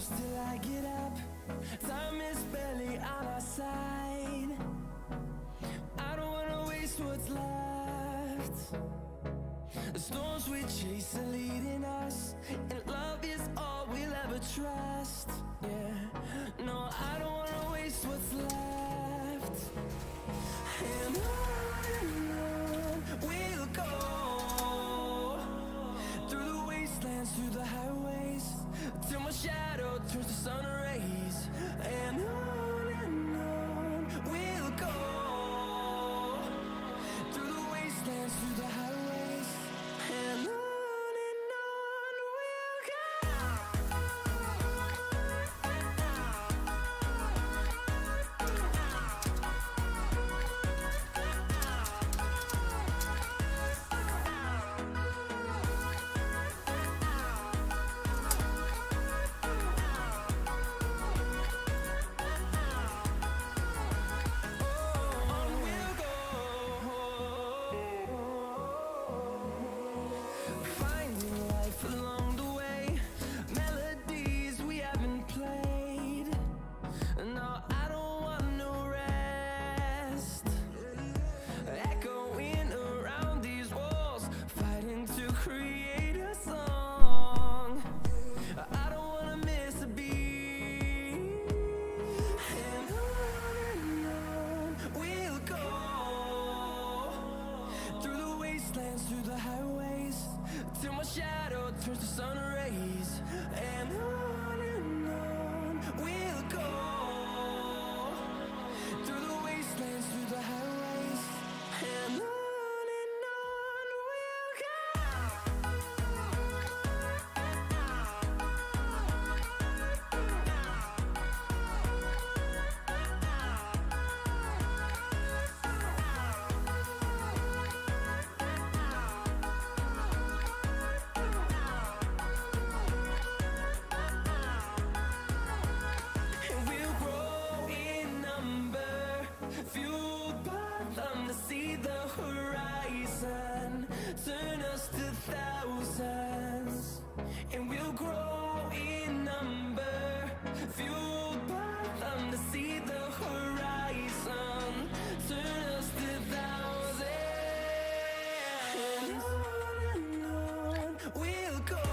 close till I get up. Time is barely on our side. I don't wanna waste what's left. The storms we chase are leading us, and love is all we'll ever trust. Yeah, no, I don't wanna waste what's left. And on we'll go, through the wastelands, through the highways, till my shadow turns to sun rays. And on we'll go, through the wastelands, through the highways, and on we'll go. Finding life along the way, melodies we haven't played. No, I don't want no rest. Echoing around these walls, fighting to create a song. I don't wanna miss a beat. And on we'll go, through the wastelands, through the highways, till my shadow turns to sun rays. And on we'll go, through the wastelands, through the highways, and on we'll go. And we'll grow in number, fueled by them to see the horizon, turn us to thousands. And we'll grow in number, fueled by them to see the horizon, turn us to thousands. And on we'll go,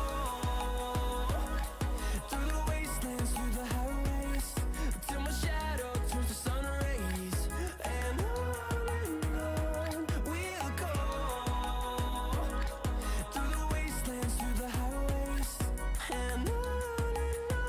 through the wastelands, through the highways, till my shadow turns to sun rays. And on we'll go, through the wastelands, through the highways, and on we'll go.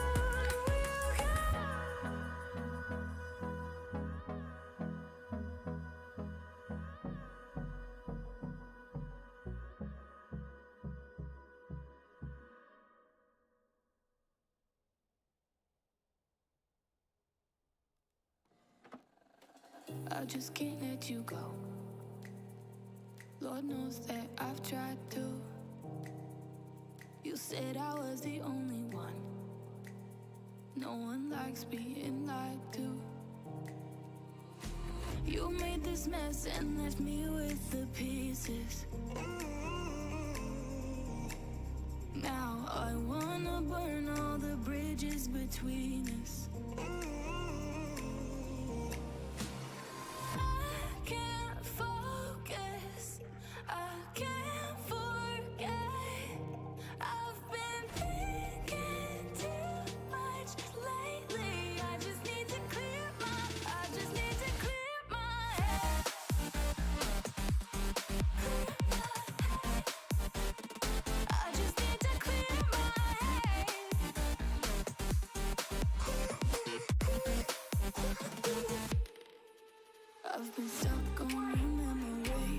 I just can't let you go. Lord knows that I've tried to. You said I was the only one. No one likes being lied to. You made this mess and left me with the pieces. Now I wanna burn all the bridges between us. I can't focus, I can't forget. I've been thinking too much lately. I just need to clear my head. I just need to clear my head. I've been stuck on your memory,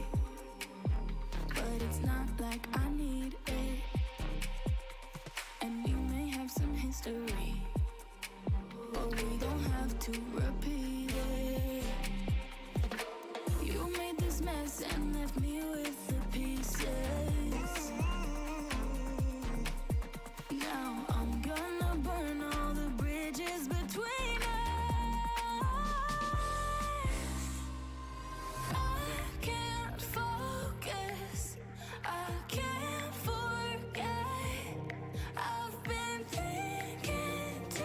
but it's not like I need it. And we may have some history, but we don't have to repeat it. You made this mess and left me with the pieces. Now I'm gonna burn all the bridges between us. I can't focus, I can't forget. I've been thinking too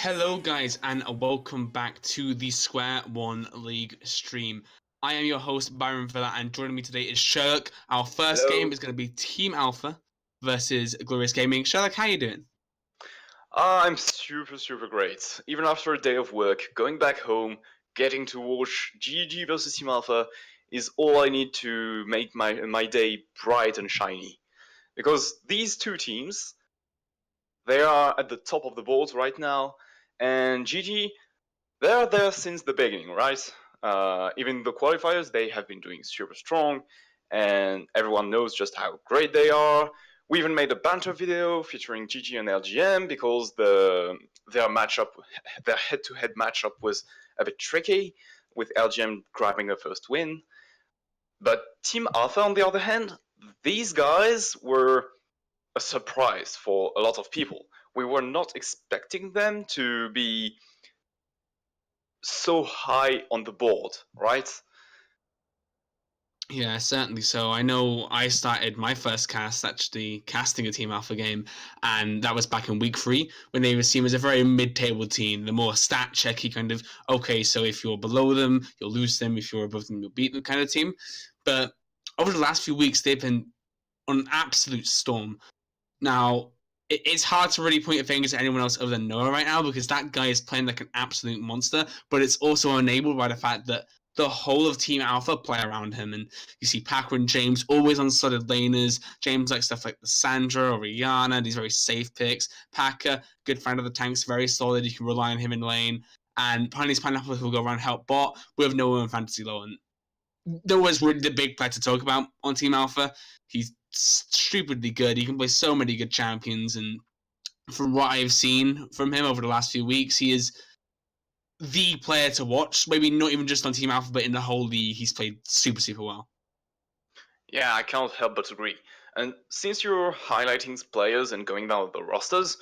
Hello, guys, and welcome back to the SQ1 League stream. I am your host, Byron Villa, and joining me today is Sherlock. Our first Hello. game is going to be Team Alpha versus Glorious Gaming. Sherlock, how you doing? I'm super great. Even after a day of work, going back home, getting to watch GG versus Team Alpha is all I need to make my day bright and shiny. Because these two teams, they are at the top of the board right now, and GG, they're there since the beginning, right? Even the qualifiers, they have been doing super strong, and everyone knows just how great they are. We even made a banter video featuring GG and LGM because their matchup, their head-to-head matchup was a bit tricky, with LGM grabbing the first win. But Team Alpha, on the other hand, these guys were a surprise for a lot of people. We were not expecting them to be so high on the board, right? Yeah, certainly so. I know I started my first cast actually casting a Team Alpha game, and that was back in week 3 when they were seen as a very mid-table team, the more stat checky kind of, okay, so if you're below them, you'll lose them, if you're above them, you'll beat them kind of team. But over the last few weeks, they've been on an absolute storm. Now, it's hard to really point your fingers at anyone else other than Noah right now because that guy is playing like an absolute monster, but it's also enabled by the fact that the whole of Team Alpha play around him. And you see Packer and James always on solid laners. James likes stuff like the Sandra or Rihanna, these very safe picks. Packer, good friend of the tanks, very solid. You can rely on him in lane. And Pioneer's Pineapple will go around and help bot with Noah and Fantasy Low. And Noah's really the big player to talk about on Team Alpha. He's stupidly good. He can play so many good champions, and from what I've seen from him over the last few weeks, he is the player to watch. Maybe not even just on Team Alpha, but in the whole league, he's played super well. Yeah, I can't help but agree. And since you're highlighting players and going down the rosters,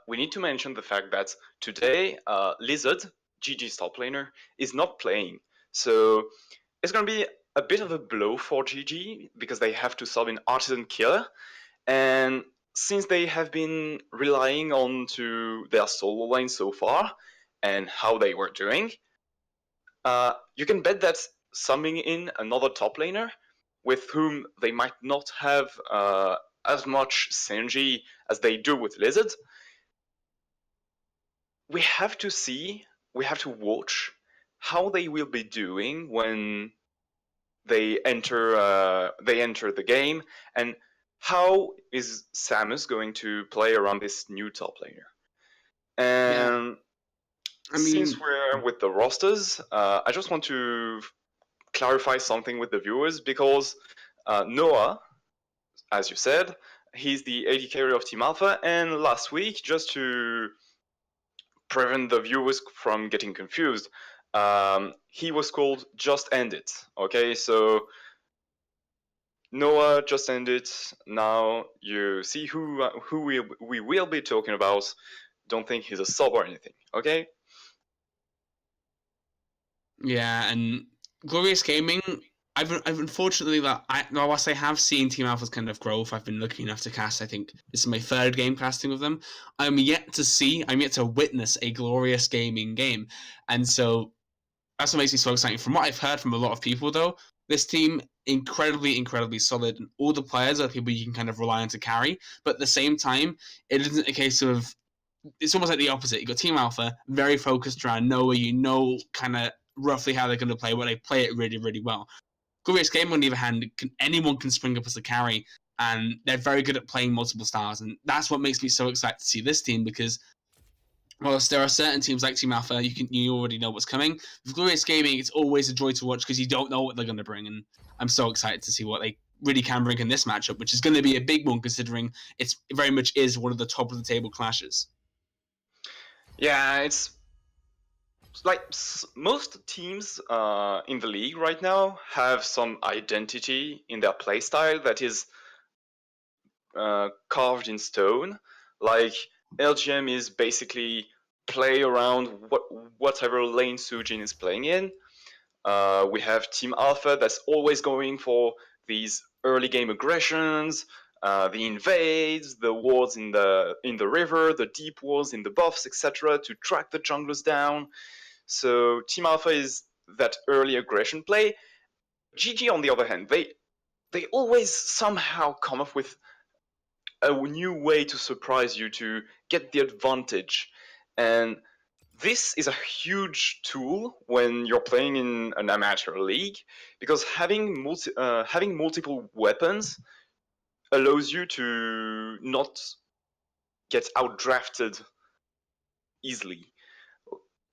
we need to mention the fact that today Lizard, GG's top laner, is not playing. So it's going to be a bit of a blow for GG because they have to sub in Artisan Killer. And since they have been relying on to their solo lane so far and how they were doing, you can bet that summing in another top laner with whom they might not have as much synergy as they do with Lizard, we have to watch how they will be doing when they enter the game, and how is Samus going to play around this new top laner. And since we're with the rosters, I just want to clarify something with the viewers because Noah, as you said, he's the AD carry of Team Alpha, and last week, just to prevent the viewers from getting confused, he was called Just End It. Okay, so Noah Just End It. Now you see who we will be talking about. Don't think he's a sub or anything. Okay. Yeah, and Glorious Gaming, I've unfortunately whilst I have seen Team Alpha's kind of growth, I've been lucky enough to cast. I think this is my 3rd game casting with them. I'm yet to witness a Glorious Gaming game, and so that's what makes me so exciting. From what I've heard from a lot of people, though, this team incredibly solid, and all the players are people you can kind of rely on to carry. But at the same time, it isn't a case of. It's almost like the opposite. You got Team Alpha, very focused around Noah. You know, kind of roughly how they're going to play, but they play it really well. Glorious Game, on the other hand, anyone can spring up as a carry, and they're very good at playing multiple styles, and that's what makes me so excited to see this team because whilst there are certain teams like Team Alpha, you already know what's coming. With Glorious Gaming, it's always a joy to watch because you don't know what they're going to bring, and I'm so excited to see what they really can bring in this matchup, which is going to be a big one considering it very much is one of the top of the table clashes. Yeah, it's like most teams in the league right now have some identity in their playstyle that is carved in stone. Like LGM is basically play around whatever lane Sujin is playing in. We have Team Alpha that's always going for these early game aggressions. the invades, the wards in the river, the deep wards in the buffs, etc., to track the junglers down. So Team Alpha is that early aggression play. GG, on the other hand, they always somehow come up with a new way to surprise you, to get the advantage. And this is a huge tool when you're playing in an amateur league, because having multiple weapons allows you to not get outdrafted easily.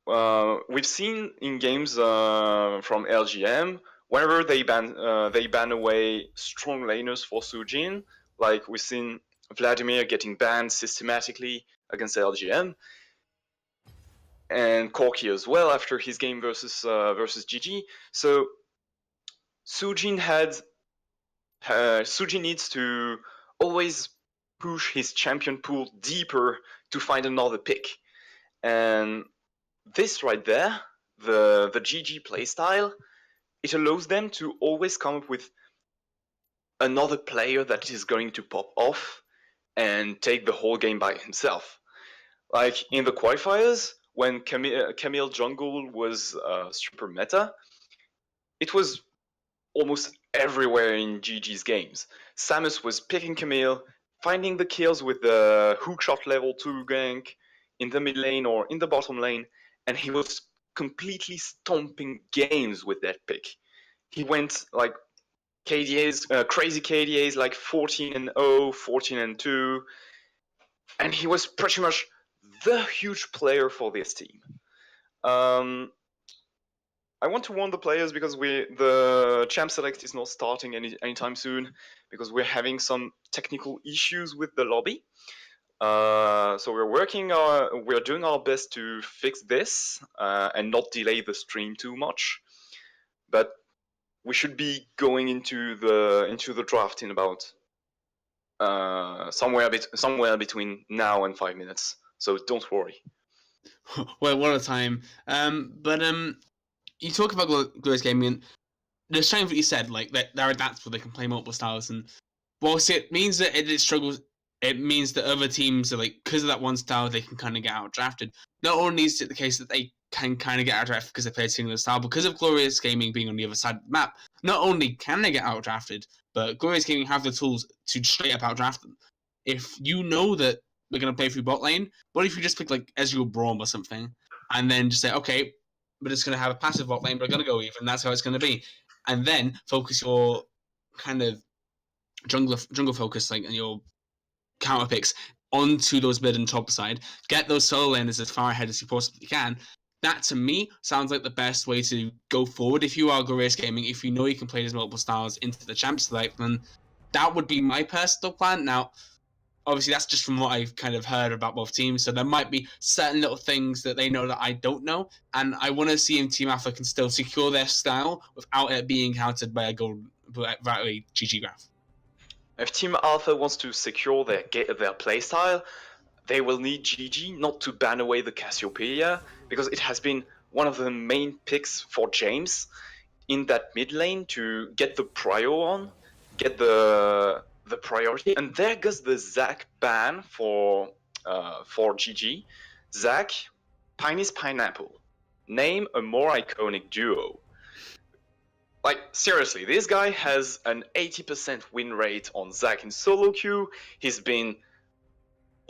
We've seen in games from LGM, whenever they ban away strong laners for Sujin, like we've seen Vladimir getting banned systematically against LGM, and Corki as well after his game versus GG. So Sujin needs to always push his champion pool deeper to find another pick, and this right there, the GG playstyle, it allows them to always come up with another player that is going to pop off and take the whole game by himself. Like in the qualifiers, when Camille Jungle was super meta, it was almost everywhere in GG's games. Samus was picking Camille, finding the kills with the hookshot level 2 gank in the mid lane or in the bottom lane, and he was completely stomping games with that pick. He went like KDAs, crazy KDAs, like 14-0, 14-2, and he was pretty much the huge player for this team. I want to warn the players, because the champ select is not starting anytime soon, because we're having some technical issues with the lobby. So we're doing our best to fix this and not delay the stream too much. But we should be going into the draft in about somewhere between now and 5 minutes. So don't worry. Well, what a time. You talk about Glorious Gaming, and the strength that you said, like they're adaptable, they can play multiple styles, and whilst it means that it struggles, it means that other teams are like, because of that one style, they can kind of get out drafted. Not only is it the case that they can kind of get out drafted because they play a singular style, because of Glorious Gaming being on the other side of the map, not only can they get out drafted, but Glorious Gaming have the tools to straight up out draft them. If you know that we're going to play through bot lane, what if you just pick like Ezreal Braum or something, and then just say, okay, we're just going to have a passive bot lane, but we're going to go even, that's how it's going to be. And then focus your kind of jungle focus, like, and your counter picks onto those mid and top side, get those solo laners as far ahead as you possibly can. That, to me, sounds like the best way to go forward. If you are Glorious Gaming, if you know you can play these multiple styles into the champ select, then that would be my personal plan. Now, obviously, that's just from what I've kind of heard about both teams, so there might be certain little things that they know that I don't know, and I want to see if Team Alpha can still secure their style without it being countered by a GG graph. If Team Alpha wants to secure their playstyle, they will need GG not to ban away the Cassiopeia, because it has been one of the main picks for James in that mid lane to get the prio on, get the priority. And there goes the Zac ban for GG. Zac, Piney's Pineapple. Name a more iconic duo. Like, seriously, this guy has an 80% win rate on Zac in solo queue. He's been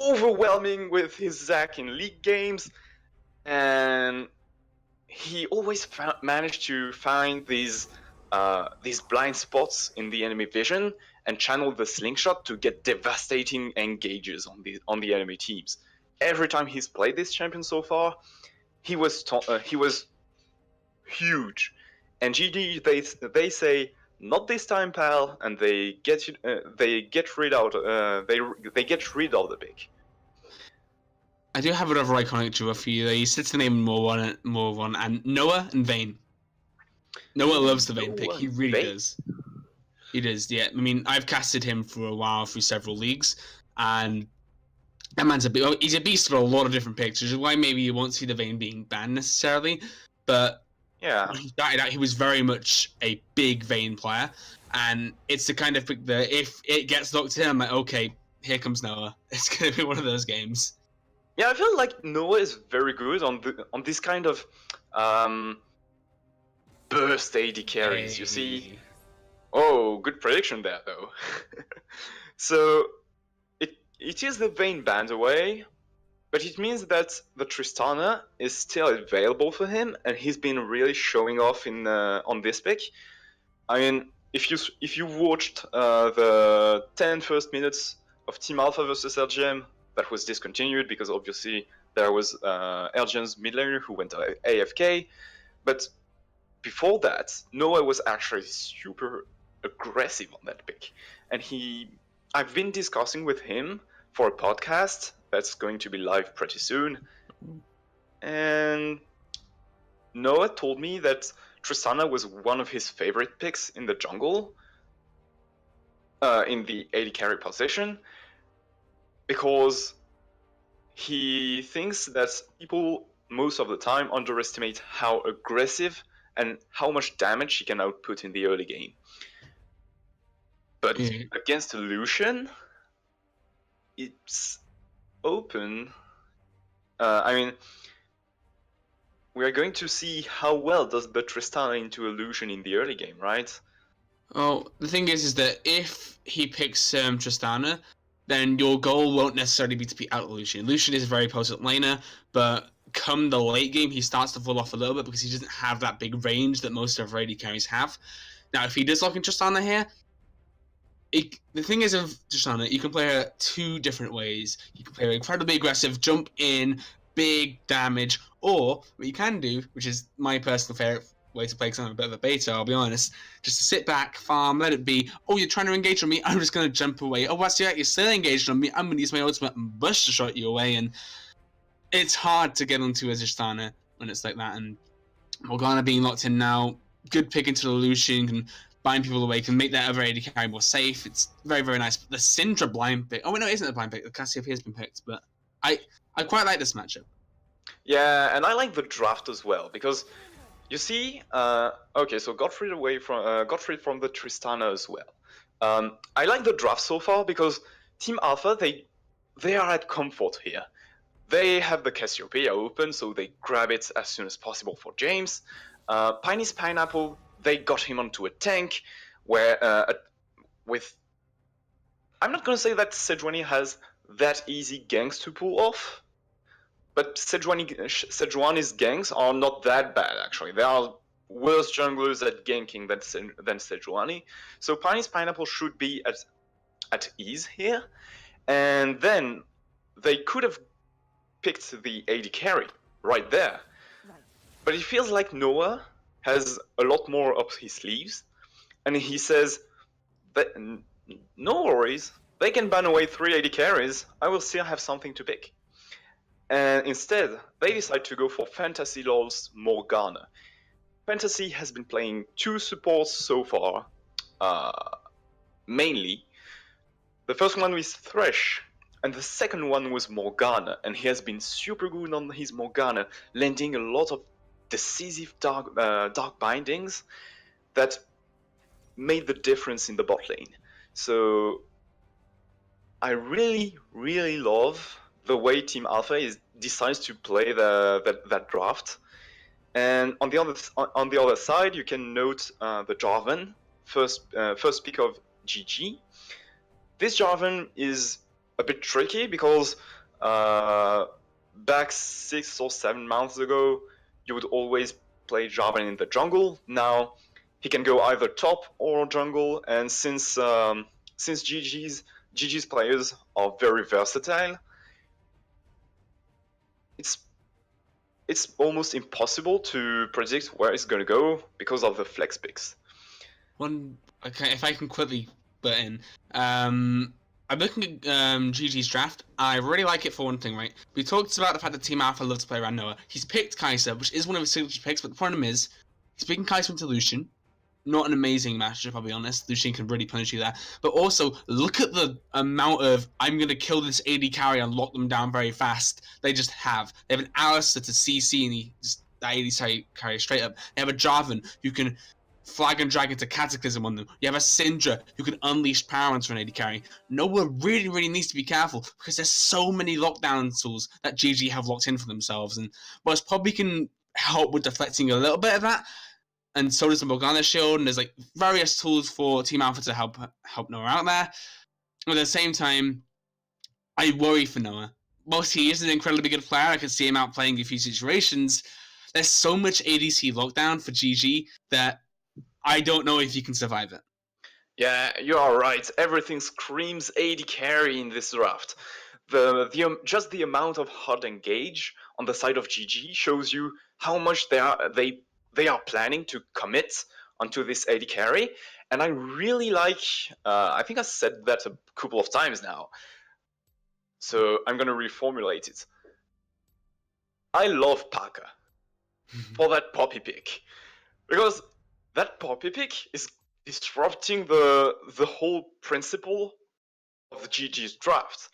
overwhelming with his Zac in league games, and he always managed to find these blind spots in the enemy vision and channel the slingshot to get devastating engages on the enemy teams. Every time he's played this champion so far, he was huge. And GG, they say, not this time, pal, and they get rid of the pick. I do have another iconic duo for you. He sits the name more one, and Noah and Vayne. Noah loves the Vayne pick. He really does. He does, yeah. I mean, I've casted him for a while through several leagues, and that man's he's a beast for a lot of different picks, which is why maybe you won't see the Vayne being banned necessarily. But Yeah. When he started out, he was very much a big Vayne player, and it's the kind of pick that if it gets locked in, I'm like, okay, here comes Noah. It's gonna be one of those games. Yeah, I feel like Noah is very good on this kind of burst AD carries. You see, oh, good prediction there though. So it is the Vayne band away, but it means that the Tristana is still available for him, and he's been really showing off in on this pick. I mean, if you watched the 10 first minutes of Team Alpha versus LGM, that was discontinued because obviously there was LGM's mid laner who went AFK, but before that, Noah was actually super aggressive on that pick, and I've been discussing with him for a podcast that's going to be live pretty soon, and Noah told me that Tristana was one of his favorite picks in the jungle, in the AD carry position, because he thinks that people most of the time underestimate how aggressive and how much damage he can output in the early game. But against Lucian, it's open. I mean, we are going to see how well does the Tristana into Lucian in the early game, right? Oh, the thing is that if he picks Tristana, then your goal won't necessarily be to beat out Lucian. Lucian is a very potent laner, but come the late game, he starts to fall off a little bit because he doesn't have that big range that most of our AD carries have. Now, if he does lock in Tristana here, the thing is of Tristana, you can play her two different ways. You can play her incredibly aggressive, jump in, big damage, or what you can do, which is my personal favorite way to play because I'm a bit of a beta, I'll be honest, just to sit back, farm, let it be. Oh, you're trying to engage on me, I'm just going to jump away. Oh, what's that? You're still engaged on me, I'm going to use my ultimate and burst to shot you away, and it's hard to get onto a Tristana when it's like that, and Morgana being locked in now, good pick into the Lucian, can bind people away, can make that other AD carry more safe. It's very, very nice. But the Syndra blind pick, oh, no, it isn't a blind pick, the Cassiopeia has been picked, but I quite like this matchup. Yeah, and I like the draft as well, because you see, okay, so Gottfried from the Tristana as well. I like the draft so far because Team Alpha, they are at comfort here. They have the Cassiopeia open, so they grab it as soon as possible for James. Piny's Pineapple, they got him onto a tank, where with... I'm not gonna say that Sejuani has that easy ganks to pull off, but Sejuani's ganks are not that bad, actually. There are worse junglers at ganking than Sejuani. So Piny's Pineapple should be at ease here. And then they could have picked the AD carry right there. But it feels like Noah has a lot more up his sleeves. And he says, that, no worries, they can ban away 3 AD carries, I will still have something to pick. And instead, they decide to go for Fantasy LoL's Morgana. Fantasy has been playing 2 supports so far, mainly. The first one was Thresh, and the second one was Morgana, and he has been super good on his Morgana, landing a lot of decisive dark bindings that made the difference in the bot lane. So I really, really love the way Team Alpha decides to play that draft. And on the other side, you can note the Jarvan, first pick of GG. This Jarvan is a bit tricky because back 6 or 7 months ago, you would always play Jarvan in the jungle. Now he can go either top or jungle, and since GG's players are very versatile, it's almost impossible to predict where it's going to go because of the flex picks. If I can quickly butt in, I'm looking at GG's draft. I really like it for one thing, right? We talked about the fact that Team Alpha loves to play around Noah. He's picked Kai'Sa, which is one of his signature picks, but the problem is, he's picking Kai'Sa into Lucian. Not an amazing matchup, I'll be honest. Lucian can really punish you there. But also, look at the amount of, I'm going to kill this AD carry and lock them down very fast. They just have. They have an Alistair to CC, and he just that AD carry straight up. They have a Jarvan who can flag and drag into Cataclysm on them. You have a Syndra who can unleash power onto an AD carry. Noah really needs to be careful because there's so many lockdown tools that GG have locked in for themselves, and whilst probably can help with deflecting a little bit of that, and so does the Morgana Shield, and there's like various tools for Team Alpha to help Noah out there. At the same time, I worry for Noah. Whilst he is an incredibly good player, I can see him outplaying a few situations. There's so much ADC lockdown for GG that I don't know if you can survive it. Yeah, you are right. Everything screams AD carry in this draft. Just the amount of hot engage on the side of GG shows you how much they are planning to commit onto this AD carry, and I really like. I think I said that a couple of times now, so I'm gonna reformulate it. I love Paka for that poppy pick, because that poppy pick is disrupting the whole principle of the GG's draft.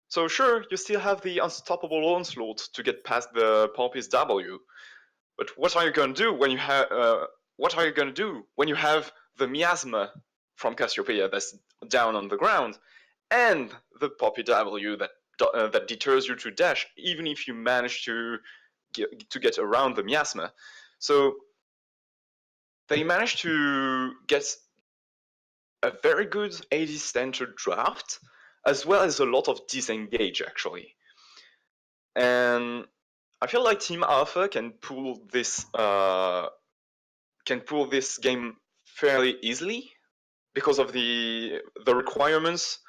So sure, you still have the unstoppable onslaught to get past the Poppy's W, but what are you gonna do when you have the miasma from Cassiopeia that's down on the ground, and the Poppy W that deters you to dash, even if you manage to get around the miasma? So they managed to get a very good AD centered draft, as well as a lot of disengage actually. And I feel like Team Alpha can pull this game fairly easily because of the requirements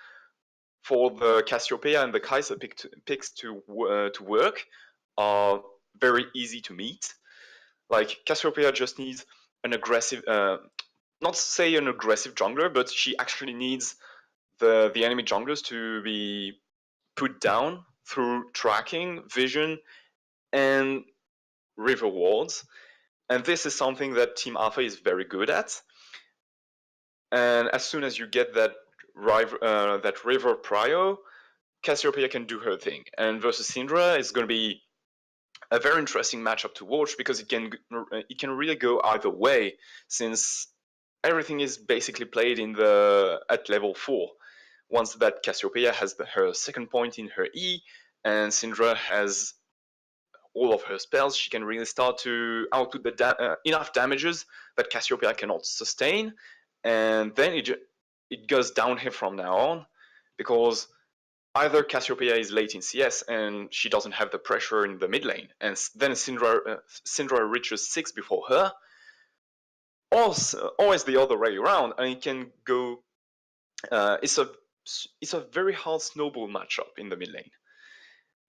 for the Cassiopeia and the Kai'Sa picks to work are very easy to meet. Like Cassiopeia just needs an aggressive, not say an aggressive jungler, but she actually needs the enemy junglers to be put down through tracking, vision, and river wards. And this is something that Team Alpha is very good at. And as soon as you get that river prio, Cassiopeia can do her thing. And versus Syndra is going to be a very interesting matchup to watch because it can really go either way, since everything is basically played at level 4. Once that Cassiopeia has her second point in her E, and Syndra has all of her spells, she can really start to output enough damages that Cassiopeia cannot sustain, and then it goes downhill from now on, because either Cassiopeia is late in CS and she doesn't have the pressure in the mid lane, and then Syndra reaches 6 before her, or it's the other way around, and it can go. It's a very hard snowball matchup in the mid lane.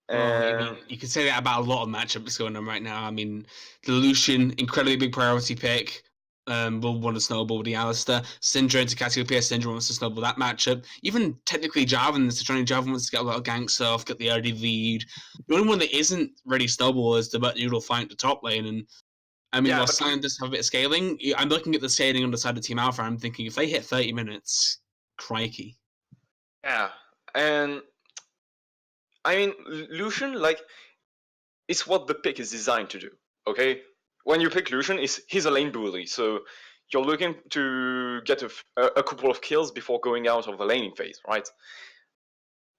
Well, I mean, you can say that about a lot of matchups going on right now. I mean, the Lucian, incredibly big priority pick, will want to snowball with the Alistair. Syndra into Cassiopeia, Syndra wants to snowball that matchup. Even technically Jarvan, Jarvan wants to get a lot of ganks off, get the early lead. The only one that isn't ready snowball is the Noodle fight the top lane. And I mean, while Sion does have a bit of scaling, I'm looking at the scaling on the side of Team Alpha. I'm thinking if they hit 30 minutes, crikey. Yeah, and I mean, Lucian, like, it's what the pick is designed to do, okay? When you pick Lucian, he's a lane bully, so you're looking to get a couple of kills before going out of the laning phase, right?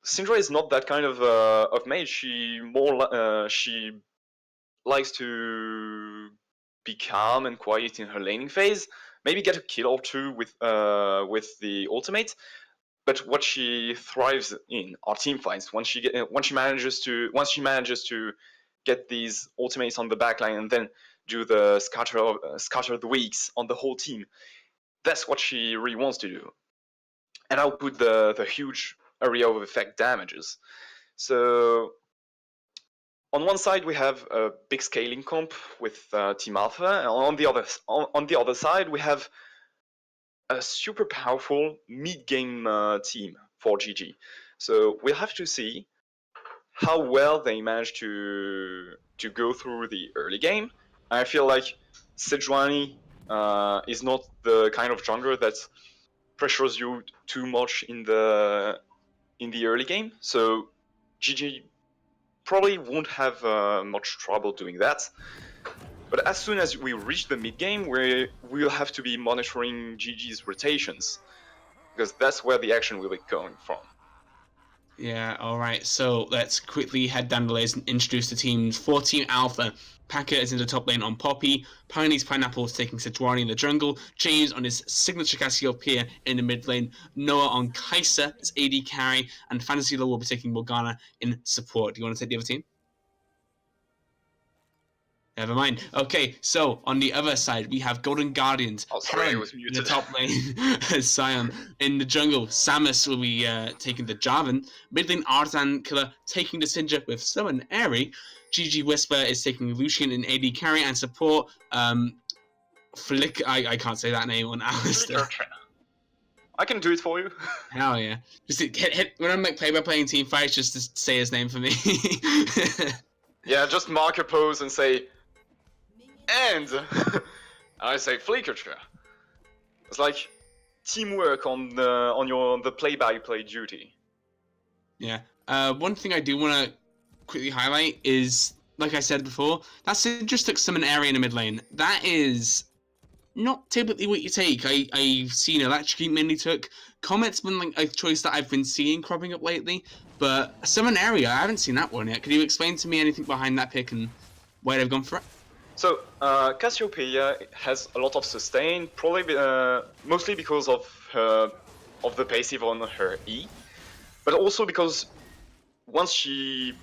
Syndra is not that kind of mage. She likes to be calm and quiet in her laning phase, maybe get a kill or two with the ultimate. But what she thrives in are team fights. Once she manages to get these ultimates on the backline and then do the scatter the weaks on the whole team, that's what she really wants to do, and output the huge area of effect damages. So on one side we have a big scaling comp with Team Alpha, and on the other side we have a super powerful mid-game team for GG. So we'll have to see how well they manage to go through the early game. I feel like Sejuani is not the kind of jungler that pressures you too much in the early game, so GG probably won't have much trouble doing that. But as soon as we reach the mid game, we'll have to be monitoring GG's rotations, because that's where the action will be coming from. Yeah, alright, so let's quickly head down the lanes and introduce the teams. For Team Alpha, Packer is in the top lane on Poppy, Pioneer's Pineapple is taking Sejuani in the jungle, James on his signature Cassiopeia in the mid lane, Noah on Kai'Sa as AD carry, and Fantasy will be taking Morgana in support. Do you want to take the other team? Never mind. Okay, so on the other side, we have Golden Guardians. Oh, sorry, Helen I was in muted. the top lane. Sion in the jungle. Samus will be taking the Jarvan. Mid lane, Artisan Killer taking the Sindra with Summon Airy. GG Whisper is taking Lucian in AD carry and support. Flick, I can't say that name on Alistair. I can do it for you. Hell yeah. Just hit when I'm like play-by-playing team fights, just to say his name for me. Yeah, just mark a pose and say, and I say Flickerture. It's like teamwork on the play-by-play duty. Yeah. One thing I do want to quickly highlight is, like I said before, that Syndra took Summon Area in the mid lane. That is not typically what you take. I've seen Electrocute mainly took. Comet's been like a choice that I've been seeing cropping up lately, but Summon Area, I haven't seen that one yet. Could you explain to me anything behind that pick and why they've gone for it? So, Cassiopeia has a lot of sustain, probably mostly because of the passive on her E, but also because once she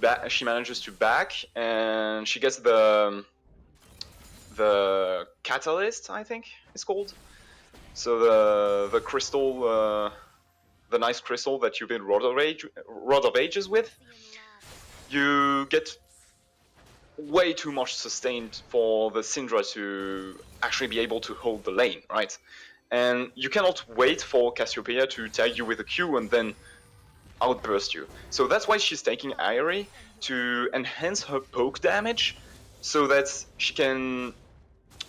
manages to back and she gets the catalyst, I think it's called. So the crystal, the nice crystal that you build Rod of Ages with, you get way too much sustained for the Syndra to actually be able to hold the lane, right? And you cannot wait for Cassiopeia to tag you with a Q and then outburst you. So that's why she's taking Aerie to enhance her poke damage, so that she can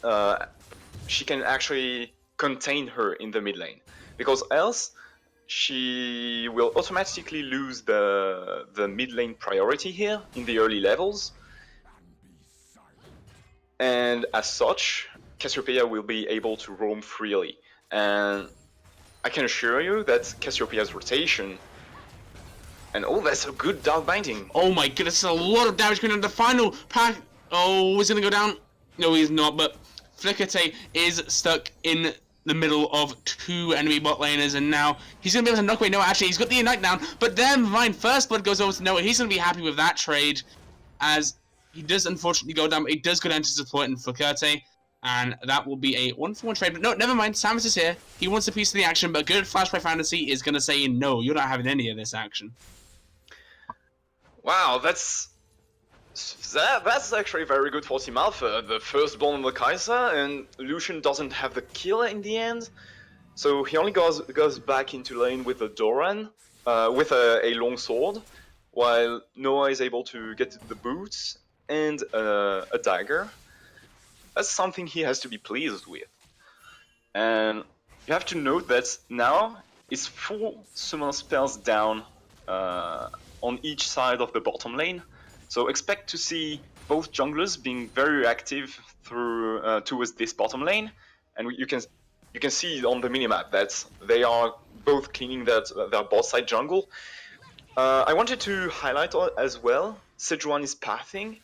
actually contain her in the mid lane. Because else, she will automatically lose the mid lane priority here in the early levels. And as such, Cassiopeia will be able to roam freely. And I can assure you that Cassiopeia's rotation... And oh, that's a good Dark Binding. Oh my goodness, a lot of damage going on the final pack. Oh, he's going to go down. No, he's not, but Flickerty is stuck in the middle of two enemy bot laners, and now he's going to be able to knock away Noah. Actually, he's got the Ignite down, but then Divine First Blood goes over to Noah. He's going to be happy with that trade, as he does unfortunately go down, but he does go down to support in Flickerty, and that will be a 1-for-1 trade. But no, never mind, Samus is here. He wants a piece of the action, but good Flashback Fantasy is going to say, no, you're not having any of this action. Wow, that's actually very good for Team Alpha. The firstborn on the Kai'Sa, and Lucian doesn't have the kill in the end, so he only goes back into lane with a Doran, with a long sword, while Noah is able to get the boots and a dagger. That's something he has to be pleased with. And you have to note that now it's 4 summon spells down on each side of the bottom lane, so expect to see both junglers being very active through towards this bottom lane, and you can see on the minimap that they are both cleaning their bot side jungle. I wanted to highlight as well Sejuani's pathing,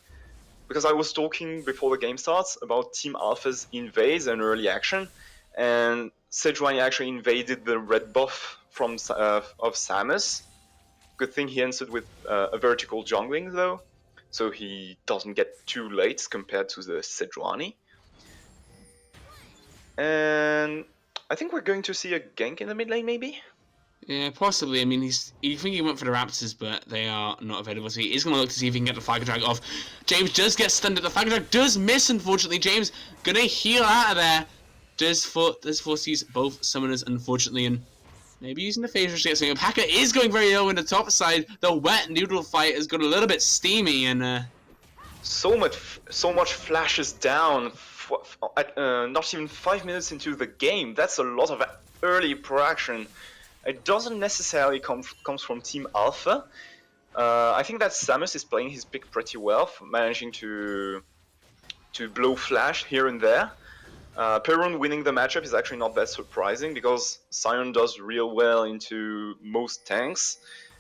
because I was talking before the game starts about Team Alpha's invades and early action, and Sejuani actually invaded the red buff from of Samus. Good thing he answered with a vertical jungling though, so he doesn't get too late compared to the Sejuani. And I think we're going to see a gank in the mid lane, maybe? Yeah, possibly. I mean, you think he went for the Raptors, but they are not available, so he is going to look to see if he can get the Fire Drag off. James does get stunned, the Fire Drag does miss, unfortunately. James going to heal out of there. Does force both summoners, unfortunately, and maybe using the phase rush to get something. Packer is going very low in the top side. The wet noodle fight has got a little bit steamy, and so much flashes down at not even 5 minutes into the game. That's a lot of early pro-action. It doesn't necessarily comes from Team Alpha. I think that Samus is playing his pick pretty well, managing to blow flash here and there. Perun winning the matchup is actually not that surprising because Sion does real well into most tanks,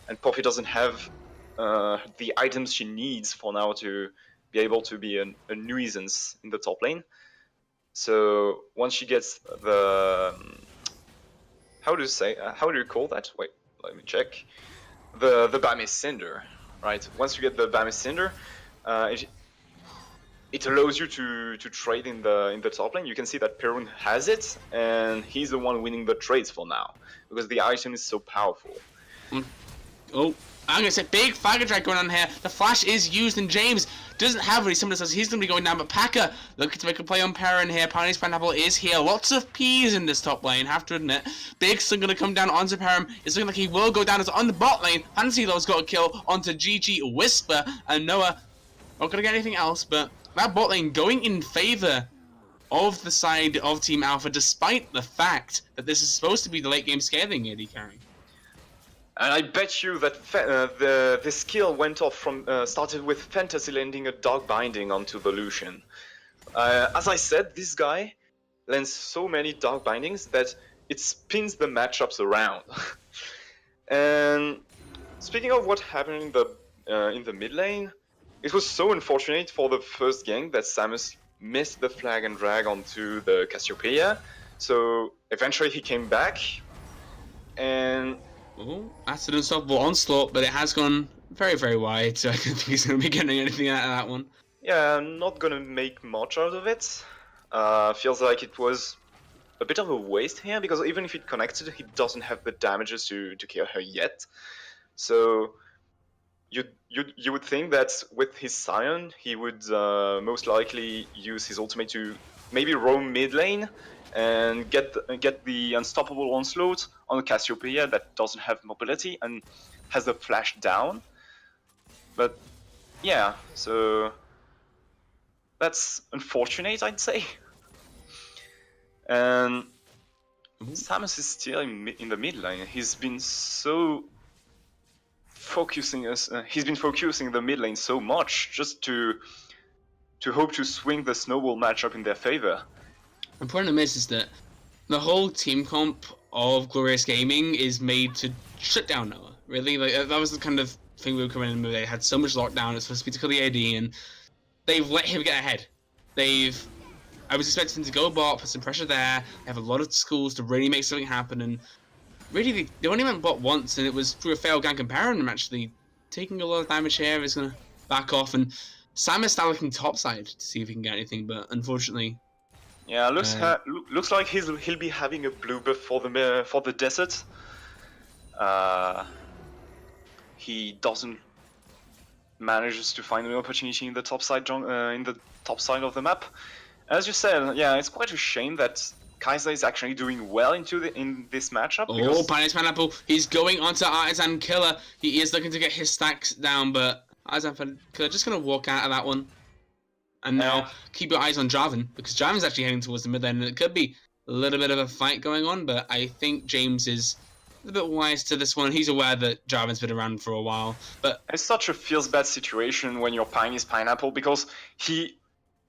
and Poppy doesn't have the items she needs for now to be able to be a nuisance in the top lane. So once she gets the how do you call that? Wait, let me check. The Bami's Cinder, right? Once you get the Bami's Cinder, it allows you to trade in the top lane. You can see that Perun has it, and he's the one winning the trades for now because the item is so powerful. Oh, I'm gonna say big fire drag going on here. The flash is used, and James doesn't have what he says he's gonna be going down. But Paka looking to make a play on Perrin here. Pioneer's Pineapple is here. Lots of P's in this top lane, have to admit. Big's still gonna come down onto Perrin. It's looking like he will go down as on the bot lane. Fancy those got a kill onto GG Whisper, and Noah not gonna get anything else. But that bot lane going in favor of the side of Team Alpha, despite the fact that this is supposed to be the late game scaling AD carry. And I bet you that the skill went off from started with Fantasy landing a Dark Binding onto the Lucian. As I said, this guy lands so many Dark Bindings that it spins the matchups around. And speaking of what happened in the mid lane, it was so unfortunate for the first gank that Samus missed the flag and drag onto the Cassiopeia. So eventually he came back and... Oh, that's an unstoppable onslaught, but it has gone very, very wide, so I don't think he's going to be getting anything out of that one. Yeah, I'm not going to make much out of it. Feels like it was a bit of a waste here, because even if it connected, he doesn't have the damages to kill her yet. So you would think that with his Scion, he would most likely use his ultimate to maybe roam mid lane, and get the unstoppable onslaught on Cassiopeia that doesn't have mobility and has the flash down. But yeah, so that's unfortunate, I'd say. And Samus is still in the mid lane. He's been so focusing the mid lane so much just to hope to swing the snowball matchup in their favor. The problem is that the whole team comp of Glorious Gaming is made to shut down Noah. Really, like that was the kind of thing we were coming in with. They had so much lockdown. It's supposed to be to kill the AD, and they've let him get ahead. I was expecting to go bot, put some pressure there. They have a lot of schools to really make something happen, and really they only went bot once, and it was through a failed gank and Perrin. I'm actually taking a lot of damage here. Is gonna back off, and Samus started looking topside to see if he can get anything, but unfortunately. Yeah, looks like he'll be having a blue buff for the desert. He doesn't manages to find an opportunity in the top side of the map. As you said, yeah, it's quite a shame that Kaiser is actually doing well in this matchup. Oh, Pioneer's Pineapple, he's going onto Artisan Killer. He is looking to get his stacks down, but Artisan Killer just gonna walk out of that one. And now, keep your eyes on Jarvan, because Jarvan's actually heading towards the mid lane, and it could be a little bit of a fight going on, but I think James is a bit wise to this one. He's aware that Jarvan's been around for a while, but... It's such a feels-bad situation when you're Pioneer's Pineapple, because he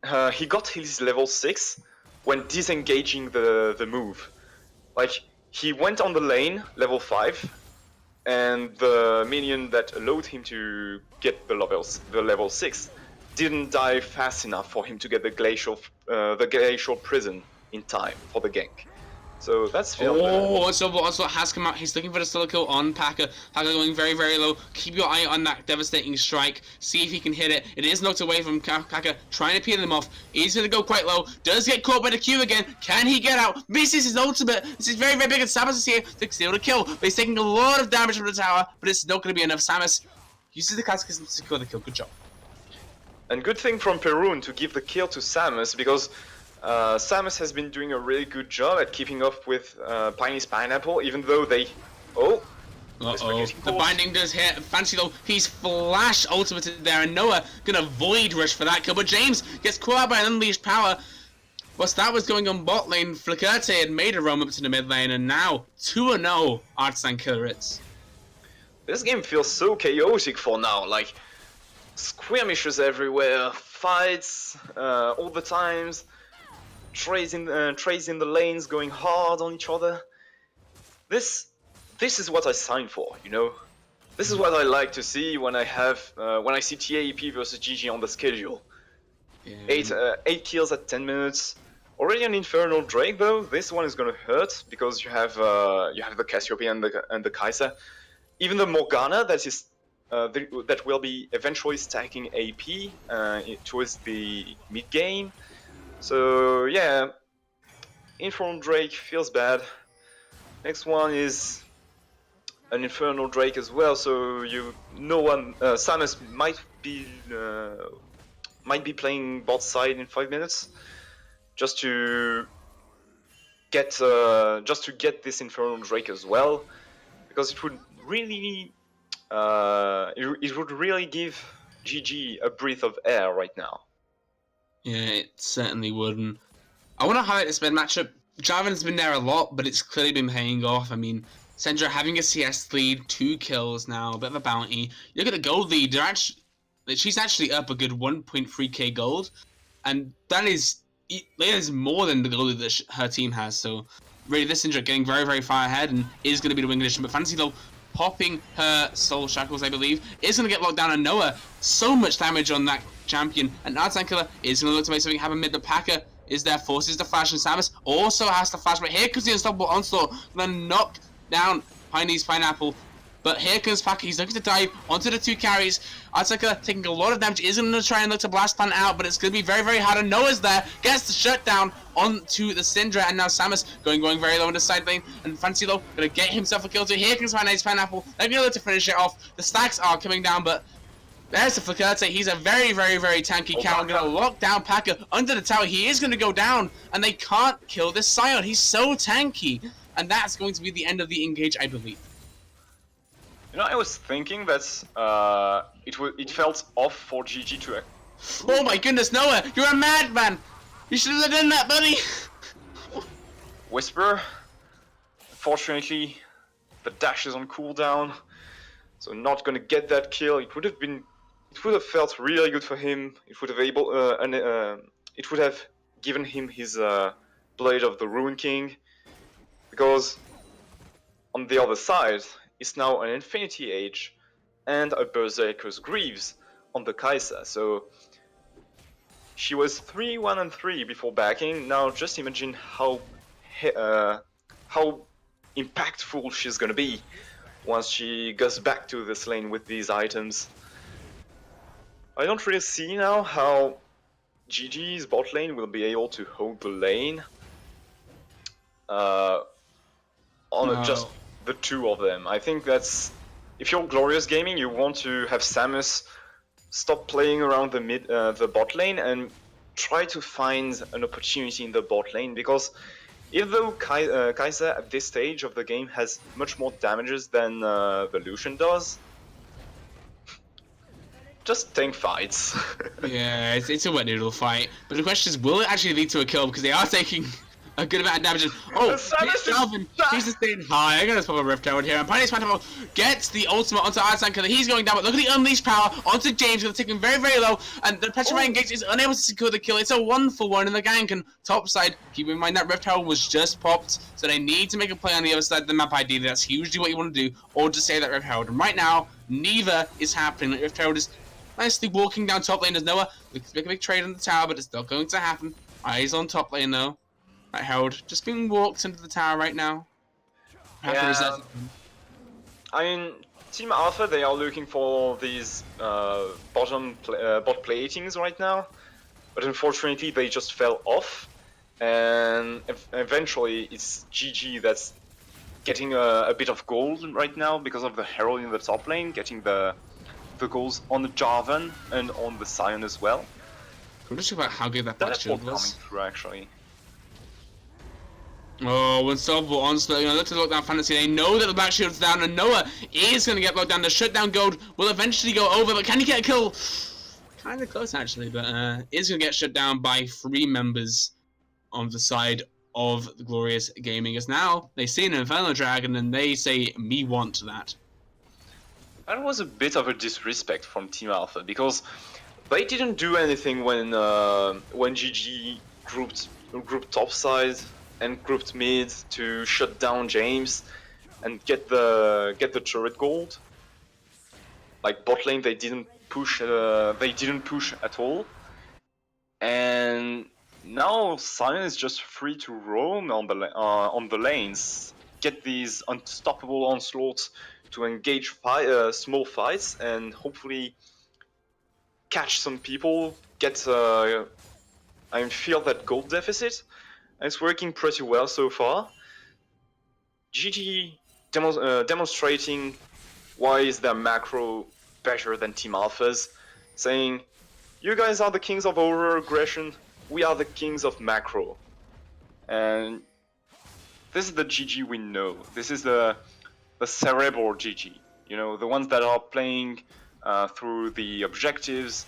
got his level 6 when disengaging the move. Like, he went on the lane, level 5, and the minion that allowed him to get the level 6 didn't die fast enough for him to get the glacial prison in time for the gank. So that's also has come out. He's looking for the solo kill on Paka. Paka going very, very low. Keep your eye on that devastating strike. See if he can hit it. It is knocked away from Paka, trying to peel him off. He's going to go quite low. Does get caught by the Q again. Can he get out? Misses his ultimate. This is very, very big. And Samus is here to steal the kill. But he's taking a lot of damage from the tower, but it's not going to be enough. Samus uses the Cataclysm to secure the kill. Good job. And good thing from Perun to give the kill to Samus, because Samus has been doing a really good job at keeping up with Pioneer's Pineapple, even though they... Oh! The binding does hit. Fancy though, he's flash ultimated there, and Noah gonna void rush for that kill, but James gets caught out by an unleashed power. Whilst that was going on bot lane, Flicerte had made a roam up to the mid lane, and now 2-0 Artisan Killer it's. This game feels so chaotic for now, like... skirmishes everywhere, fights all the times, trades in the lanes going hard on each other. This is what I signed for, you know. This is what I like to see when I see TAEP versus GG on the schedule. Yeah. 8 kills at 10 minutes. Already an Infernal Drake though. This one is gonna hurt because you have the Cassiopeia and the Kai'Sa. Even the Morgana that will be eventually stacking AP towards the mid game. So yeah, Infernal Drake feels bad. Next one is an Infernal Drake as well. So Samus might be playing bot side in 5 minutes, just to get this Infernal Drake as well, because it would really give GG a breath of air right now. Yeah, it certainly wouldn't. I want to highlight this mid matchup. Jarvan's been there a lot, but it's clearly been paying off. I mean, Syndra having a CS lead, 2 kills now, a bit of a bounty. You look at the gold lead, she's actually up a good 1.3k gold, and that is more than the gold that her team has. So really, this Syndra getting very, very far ahead and is going to be the wing condition. But Fantasy though, popping her soul shackles, I believe, is going to get locked down. And Noah, so much damage on that champion, and Artisan Killer is going to look to make something happen mid. The Packer is there, forces the flash, and Samus also has to flash. But here comes the unstoppable onslaught, going to knock down Pineapple Pineapple. But here comes Packer, he's looking to dive onto the 2 carries. Artisan taking a lot of damage, is going to try and look to blast Plant out, but it's going to be very, very hard. And Noah's there, gets the shutdown onto the Syndra, and now Samus going very low in the side lane. And Fancy though, going to get himself a kill too. Here comes Pineapple, they're going to look to finish it off. The stacks are coming down, but there's the Flakerte. He's a very, very, very tanky cow. Going to lock down Packer under the tower. He is going to go down, and they can't kill this Scion. He's so tanky, and that's going to be the end of the engage, I believe. You know, I was thinking that it felt off for GG to. Oh my goodness, Noah! You're a madman! You should have done that, buddy! Whisper. Unfortunately, the dash is on cooldown, so not gonna get that kill. It would have felt really good for him. It would have given him his Blade of the Ruin King, because on the other side is now an Infinity Age and a Berserker's Greaves on the Kai'Sa. So she was 3-1-3 before backing. Now just imagine how impactful she's gonna be once she goes back to this lane with these items. I don't really see now how GG's bot lane will be able to hold the lane just the 2 of them. I think that's, if you're Glorious Gaming, you want to have Samus stop playing around the bot lane and try to find an opportunity in the bot lane, because even though Kai'Sa at this stage of the game has much more damages than the Lucian does, just tank fights. Yeah, it's a wet noodle fight. But the question is, will it actually lead to a kill? Because they are taking a good amount of damage. Oh, Calvin, he's just staying high. I'm going to pop a Rift Tower here. And Pineapple Pineapple gets the ultimate onto Artisan Killer. He's going down, but look at the Unleashed power onto James. Going to take him very, very low. And the Petrifying Gate is unable to secure the kill. It's a 1-for-1 in the gank. And topside, keep in mind that Rift Tower was just popped. So they need to make a play on the other side of the map ideally. That's usually what you want to do. Or just say that Rift Tower. And right now, neither is happening. Rift Tower is nicely walking down top lane as Noah. Looks to make a big trade on the tower, but it's not going to happen. Eyes on top lane though. Right, Harold, just being walked into the tower right now. Yeah. I mean, Team Alpha, they are looking for these bot platings right now, but unfortunately they just fell off, and eventually it's GG that's getting a bit of gold right now because of the Herald in the top lane, getting the goals on the Jarvan and on the Scion as well. I'm just about how good that back shield was. Coming through, actually. Oh, unstoppable onslaught. You know, look to lock down Fantasy. They know that the back shield's down, and Noah is going to get locked down. The shutdown gold will eventually go over, but can he get a kill? Kind of close, actually, but is going to get shut down by 3 members on the side of the Glorious Gaming. As now they see an Inferno Dragon, and they say, "Me want that." That was a bit of a disrespect from Team Alpha, because they didn't do anything when GG grouped topside and grouped mid to shut down James and get the turret gold. Like bot lane, they didn't push at all, and now Sion is just free to roam on the lanes, get these unstoppable onslaughts to engage small fights, and hopefully catch some people, feel that gold deficit. And it's working pretty well so far. GG demonstrating why is their macro better than Team Alpha's, saying, you guys are the kings of over-aggression, we are the kings of macro. And this is the GG we know. This is the cerebral GG. You know, the ones that are playing through the objectives,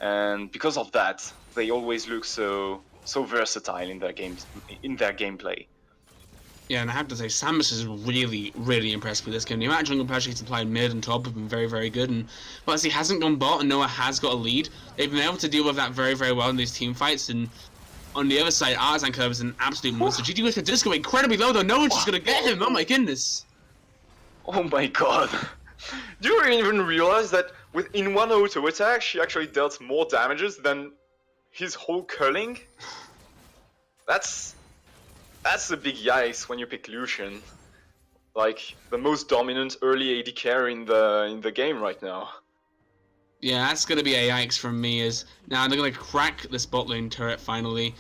and because of that, they always look so versatile in their gameplay. Yeah, and I have to say, Samus is really, really impressed with this game. The amount of jungle pressure he's applied mid and top have been very, very good. And but as he hasn't gone bot and Noah has got a lead, they've been able to deal with that very, very well in these team fights. And on the other side, Artisan Curve is an absolute monster. GG with the disco incredibly low though. No one's just gonna get him. Oh my goodness. Oh my god. Do you even realize that in one auto attack, she actually dealt more damages than his whole curling? That's a big yikes when you pick Lucian, like the most dominant early AD carry in the game right now. Yeah, that's gonna be a yikes from me. Is now they're gonna crack this bot lane turret finally.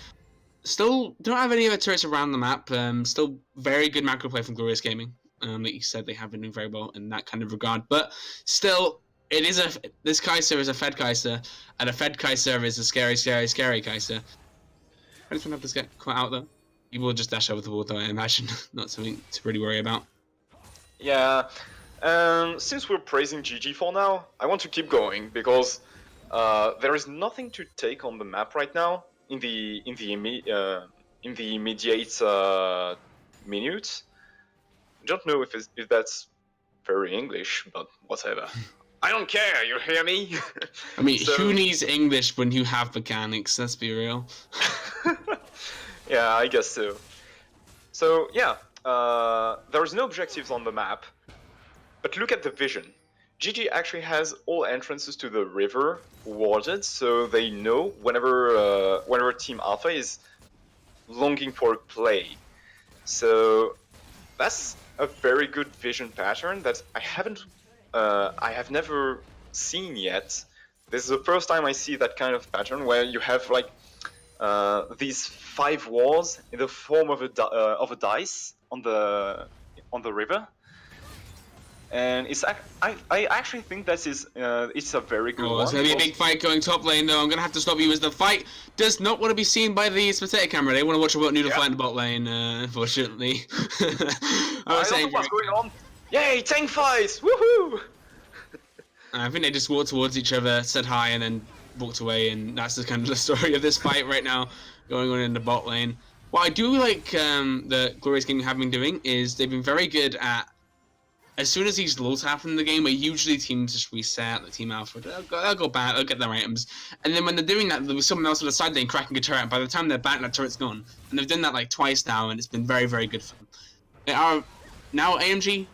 Still don't have any other turrets around the map. Still very good macro play from Glorious Gaming. Like you said, they have been doing very well in that kind of regard. But still, this Kai'Sa is a Fed Kai'Sa, and a Fed Kai'Sa is a scary, scary, scary Kai'Sa. I just want to have this get quite out though. You will just dash over the wall though, I imagine. Not something to really worry about. Yeah, since we're praising GG for now, I want to keep going because there is nothing to take on the map right now in the immediate minutes. I don't know if that's very English, but whatever. I don't care. You hear me? I mean, who needs English when you have mechanics? Let's be real. Yeah, I guess so. So yeah, there's no objectives on the map, but look at the vision. GG actually has all entrances to the river warded, so they know whenever Team Alpha is longing for play. So that's a very good vision pattern that I have never seen yet. This is the first time I see that kind of pattern where you have like these 5 walls in the form of a dice on the river, and I actually think that is it's a very good one. There's gonna be a big fight going top lane though. I'm gonna have to stop you as the fight does not want to be seen by the spectator camera. They want to watch a noodle fight in the bot lane, unfortunately. I don't know what's going on. Yay, tank fights! Woohoo! I think they just walked towards each other, said hi, and then walked away, and that's the kind of the story of this fight right now, going on in the bot lane. What I do like the Glorious Gaming have been doing is they've been very good at, as soon as these lulls happen in the game, where usually teams just reset, the Team Alpha, they'll go back, they'll get their items, and then when they're doing that, there's someone else on the side lane cracking a turret, and by the time they're back, that turret's gone. And they've done that like twice now, and it's been very, very good for them. They are, now AMG,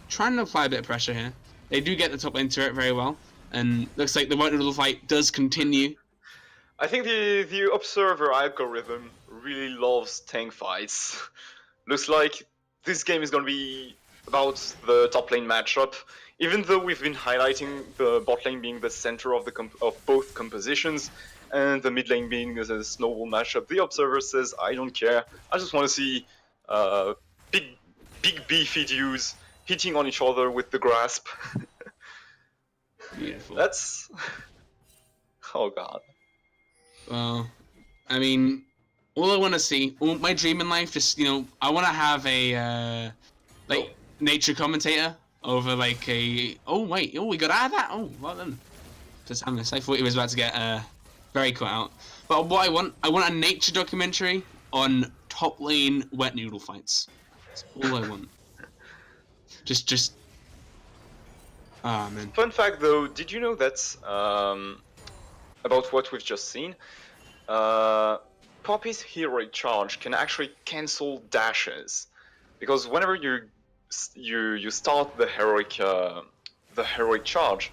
trying to apply a bit of pressure here. They do get the top lane turret very well, and looks like the white noodle fight does continue. I think the observer algorithm really loves tank fights. Looks like this game is gonna be about the top lane matchup. Even though we've been highlighting the bot lane being the center of both compositions, and the mid lane being a snowball matchup, the observer says, I don't care. I just want to see big beefy dudes hitting on each other with the grasp. Beautiful. That's... oh god. Well, I mean, all I want to see, my dream in life, just, you know, I want to have a, nature commentator over, like, a... Oh, wait, we got out of that? Oh, well done. Just having this, I thought he was about to get, very cut out. But what I want a nature documentary on top lane wet noodle fights. That's all I want. Just... Ah, man. Fun fact though, did you know that about what we've just seen. Poppy's heroic charge can actually cancel dashes, because whenever you start the heroic charge,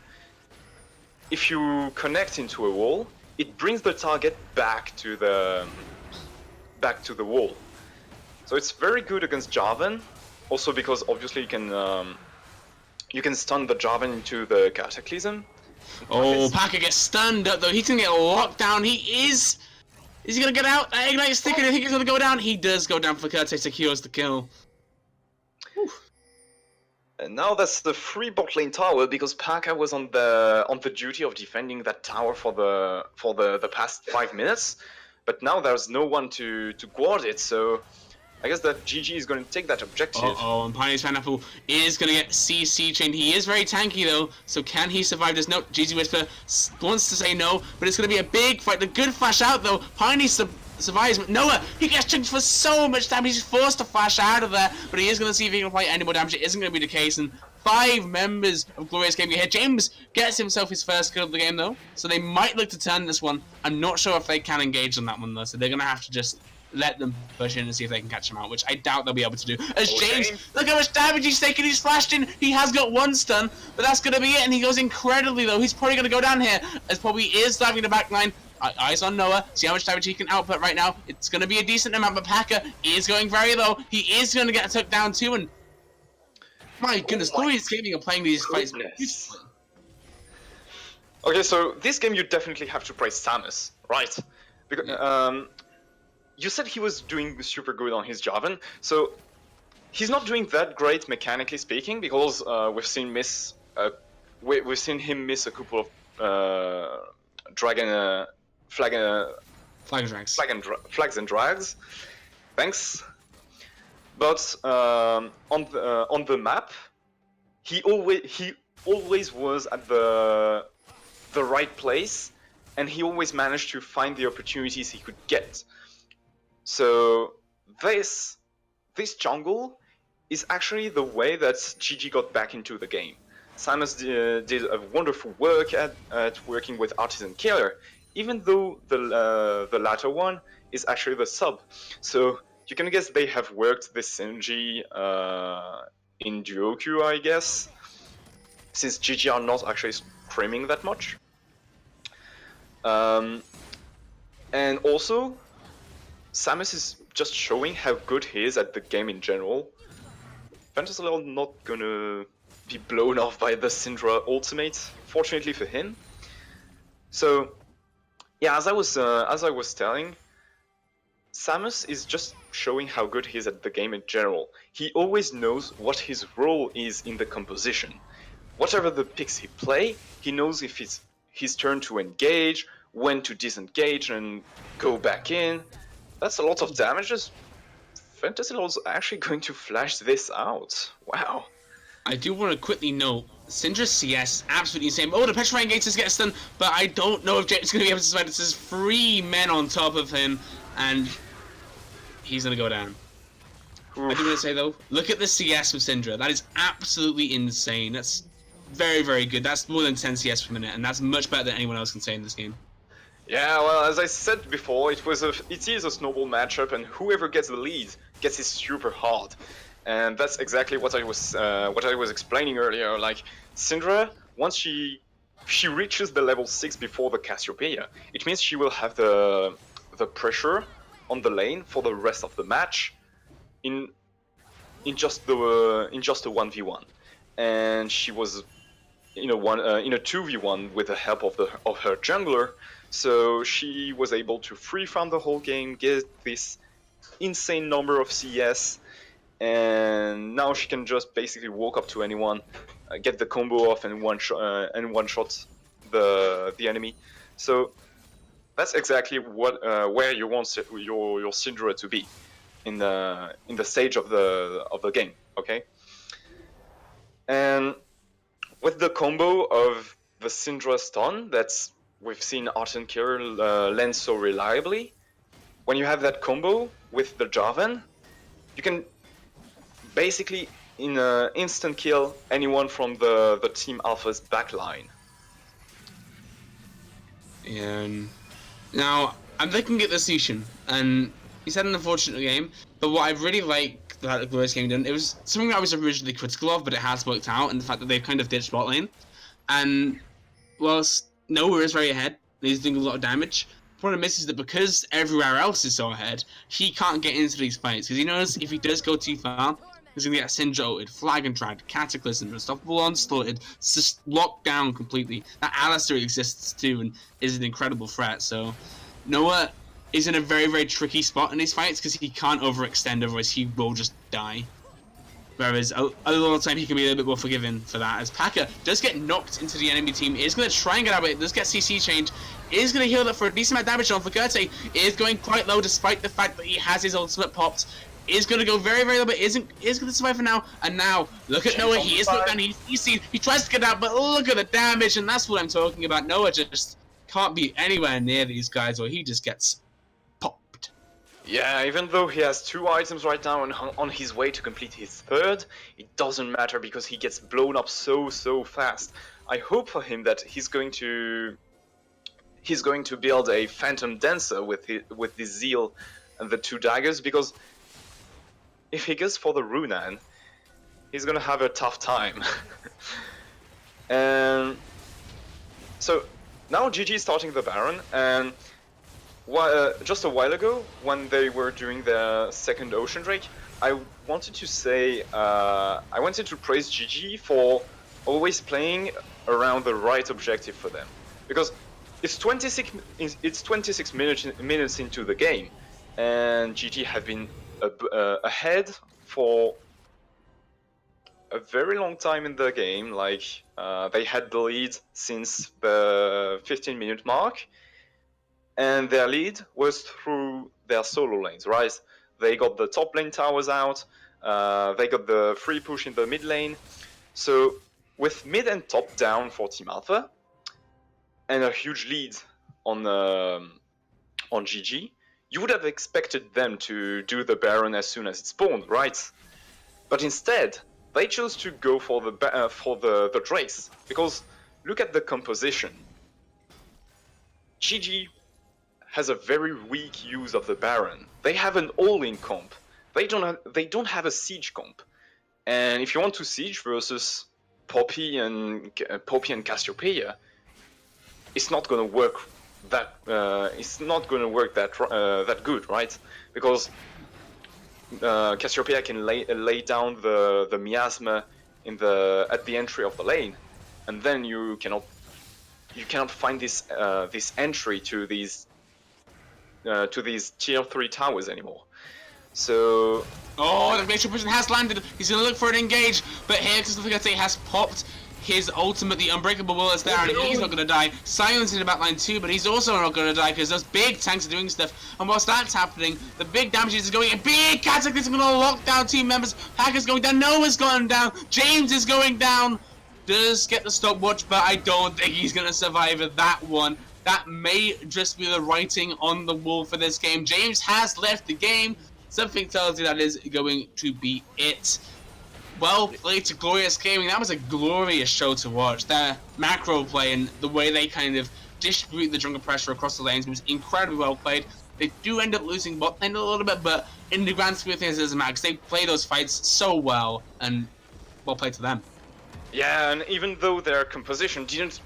if you connect into a wall, it brings the target back to the wall. So it's very good against Jarvan, also because obviously you can stun the Jarvan into the Cataclysm. Oh, Packer gets stunned up though. He's gonna get locked down. Is he gonna get out? That Ignite stick, I think he's gonna go down. He does go down for Curtis, secures the kill. Whew. And now that's the free bot lane tower, because Paka was on the duty of defending that tower for the past 5 minutes, but now there's no one to guard it. So I guess that GG is going to take that objective. And Pioneer's Pineapple is going to get CC chained. He is very tanky though, so can he survive this? No, GG Whisper wants to say no, but it's going to be a big fight. The good flash out though. Pioneer survives, but Noah, he gets chunked for so much damage. He's forced to flash out of there, but he is going to see if he can apply any more damage. It isn't going to be the case, and 5 members of Glorious Game get hit. James gets himself his first kill of the game though, so they might look to turn this one. I'm not sure if they can engage on that one though, so they're going to have to just let them push in and see if they can catch him out, which I doubt they'll be able to do. As James, look how much damage he's taken, he's flashed in, he has got 1 stun, but that's going to be it, and he goes incredibly though. He's probably going to go down here, as Poppy is diving the back line. Eyes on Noah, see how much damage he can output right now. It's going to be a decent amount, but Packer is going very low. He is going to get took down too, and my goodness, Glorious Gaming are playing these fights beautifully. Okay, so this game you definitely have to praise Samus, right? Because you said he was doing super good on his Jarvan, so he's not doing that great mechanically speaking, because we've seen him miss a couple of flags and drags. Thanks. But on the map, he always was at the right place, and he always managed to find the opportunities he could get. So this jungle is actually the way that GG got back into the game. Samus did a wonderful work at working with Artisan Killer, even though the latter one is actually the sub. So you can guess they have worked this synergy in duo queue, I guess, since GG are not actually screaming that much. And also, Samus is just showing how good he is at the game in general. Fantasy not gonna be blown off by the Syndra ultimate, fortunately for him. So, yeah, as I was telling, Samus is just showing how good he is at the game in general. He always knows what his role is in the composition. Whatever the picks he play, he knows if it's his turn to engage, when to disengage and go back in. That's a lot of damages. Fantasy Lord's actually going to flash this out. Wow. I do want to quickly note, Syndra's CS, absolutely insane. Oh, the Petrifying Gators get stunned, but I don't know if James is going to be able to survive. This is 3 men on top of him, and he's going to go down. Oof. I do want to say, though, look at the CS with Syndra. That is absolutely insane. That's very, very good. That's more than 10 CS per minute, and that's much better than anyone else can say in this game. Yeah, well, as I said before, it is a snowball matchup, and whoever gets the lead gets it super hard. And that's exactly what I was explaining earlier. Like, Syndra, once she reaches the level 6 before the Cassiopeia, it means she will have the pressure on the lane for the rest of the match in just a 1v1. And she was in a 2v1 with the help of her jungler, so she was able to free farm the whole game, get this insane number of CS, and now she can just basically walk up to anyone, get the combo off, and one shot the enemy. So that's exactly where you want your Syndra to be in the stage of the game. Okay, and with the combo of the Syndra stun that's we've seen Artisan Killer land so reliably, when you have that combo with the Jarvan, you can basically instant kill anyone from the Team Alpha's backline. Yeah. Now, I'm looking at the Sushin, and he's had an unfortunate game, but what I really like that the Glorious game done, it was something that I was originally critical of, but it has worked out, and the fact that they've kind of ditched bot lane. And whilst Noah is very ahead, and he's doing a lot of damage, the problem is that because everywhere else is so ahead, he can't get into these fights, because he knows if he does go too far, he's going to get Syndra ulted, Flag and Dragged, Cataclysm, Unstoppable Onslaughted, just locked down completely. That Alistair exists too, and is an incredible threat, so Noah is in a very, very tricky spot in these fights, because he can't overextend, otherwise he will just die. Whereas a lot of the time he can be a little bit more forgiving for that. As Paka does get knocked into the enemy team, is going to try and get out of it, does get CC change, is going to heal that for a decent amount of damage on. Fagurte is going quite low despite the fact that he has his ultimate popped. Is going to go very, very low, but is going to survive for now. And now, look at Noah, he is knocked down, he tries to get out, but look at the damage, and that's what I'm talking about. Noah just can't be anywhere near these guys, or he just gets popped. Yeah, even though he has 2 items right now and on his way to complete his 3rd, it doesn't matter because he gets blown up so fast. I hope for him that he's going to build a Phantom Dancer with the Zeal and the 2 daggers, because if he goes for the Runan, he's gonna have a tough time. And so now GG is starting the Baron, and just a while ago, when they were doing their second Ocean Drake, I wanted to say, I wanted to praise GG for always playing around the right objective for them, because it's 26 minutes into the game, and GG have been ahead for a very long time in the game. Like they had the lead since the 15-minute mark. And their lead was through their solo lanes, right? They got the top lane towers out, they got the free push in the mid lane. So with mid and top down for Team Alpha, and a huge lead on GG, you would have expected them to do the Baron as soon as it spawned, right? But instead, they chose to go for the Drakes, because look at the composition. GG has a very weak use of the Baron. They have an all-in comp. They don't have a siege comp. And if you want to siege versus Poppy and Cassiopeia, it's not gonna work that that good, right? Because Cassiopeia can lay down the miasma at the entry of the lane, and then you cannot find this entry to these tier 3 towers anymore. So oh, the Glacial Prison has landed. He's gonna look for an engage, but here Fagurte has popped his ultimate. The Unbreakable Will is there, and he's not gonna die. Silence in the backline too, but he's also not gonna die because those big tanks are doing stuff. And whilst that's happening, the big damage is going in. Big Cataclysm gonna lock down team members. Hacker's going down. Noah's going down. James is going down. Does get the stopwatch, but I don't think he's gonna survive that one. That may just be the writing on the wall for this game. James has left the game. Something tells you that is going to be it. Well played to Glorious Gaming. That was a glorious show to watch. Their macro play and the way they kind of distribute the jungle pressure across the lanes was incredibly well played. They do end up losing bot lane a little bit, but in the grand scheme of things, it doesn't matter because they play those fights so well, and well played to them. yeah, and even though their composition didn't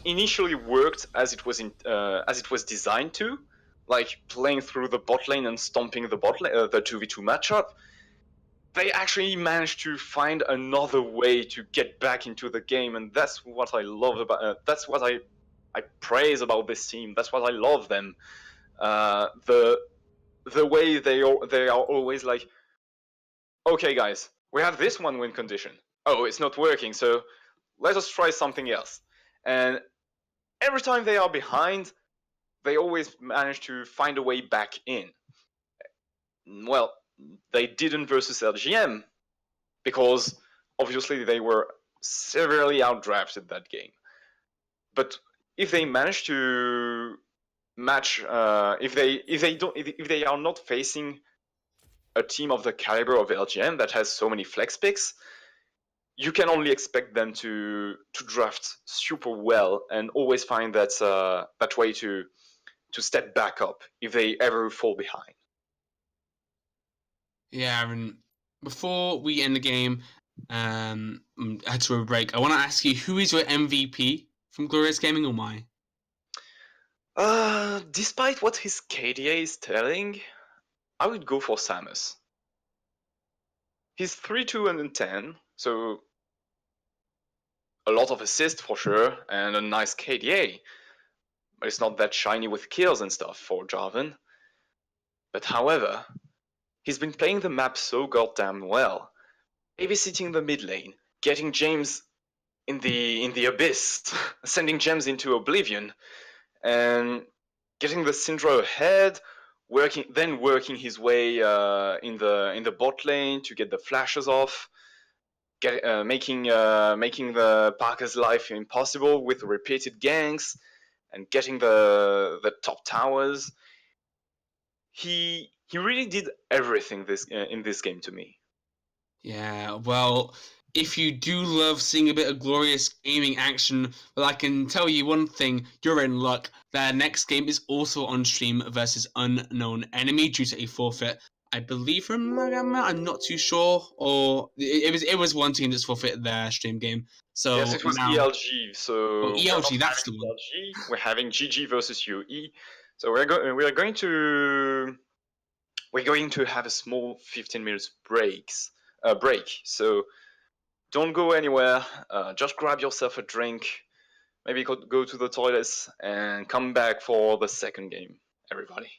initially worked as it was designed to, like playing through the bot lane and stomping the the 2v2 matchup, they actually managed to find another way to get back into the game, and that's what I love about. That's what I praise about this team. That's what I love them. The way they are always like, okay, guys, we have this one win condition. Oh, it's not working, so let us try something else. And every time they are behind, they always manage to find a way back in. Well, they didn't versus LGM, because obviously they were severely outdrafted that game. But if they manage to match, if they are not facing a team of the caliber of LGM that has so many flex picks, you can only expect them to draft super well and always find that way to step back up if they ever fall behind. Yeah, Aaron. Before we end the game, head to a break. I want to ask you, who is your MVP from Glorious Gaming or mine? Despite what his KDA is telling, I would go for Samus. He's 3-2-10, so a lot of assists for sure, and a nice KDA. But it's not that shiny with kills and stuff for Jarvan. But however, he's been playing the map so goddamn well, babysitting the mid lane, getting James in the abyss, sending gems into oblivion, and getting the Syndra ahead, working his way in the bot lane to get the flashes off, making the Parker's life impossible with repeated ganks, and getting the top towers. He really did everything in this game to me. Yeah, well, if you do love seeing a bit of Glorious Gaming action, well, I can tell you one thing, you're in luck. Their next game is also on stream versus Unknown Enemy due to a forfeit. I believe from I'm not too sure, or it was one team that's forfeited their stream game. So yes, it was now, ELG. So ELG, that's the one. ELG. We're having GG versus UE. So we're going to have a small 15 minutes break. So don't go anywhere. Just grab yourself a drink. Maybe go to the toilets and come back for the second game, everybody.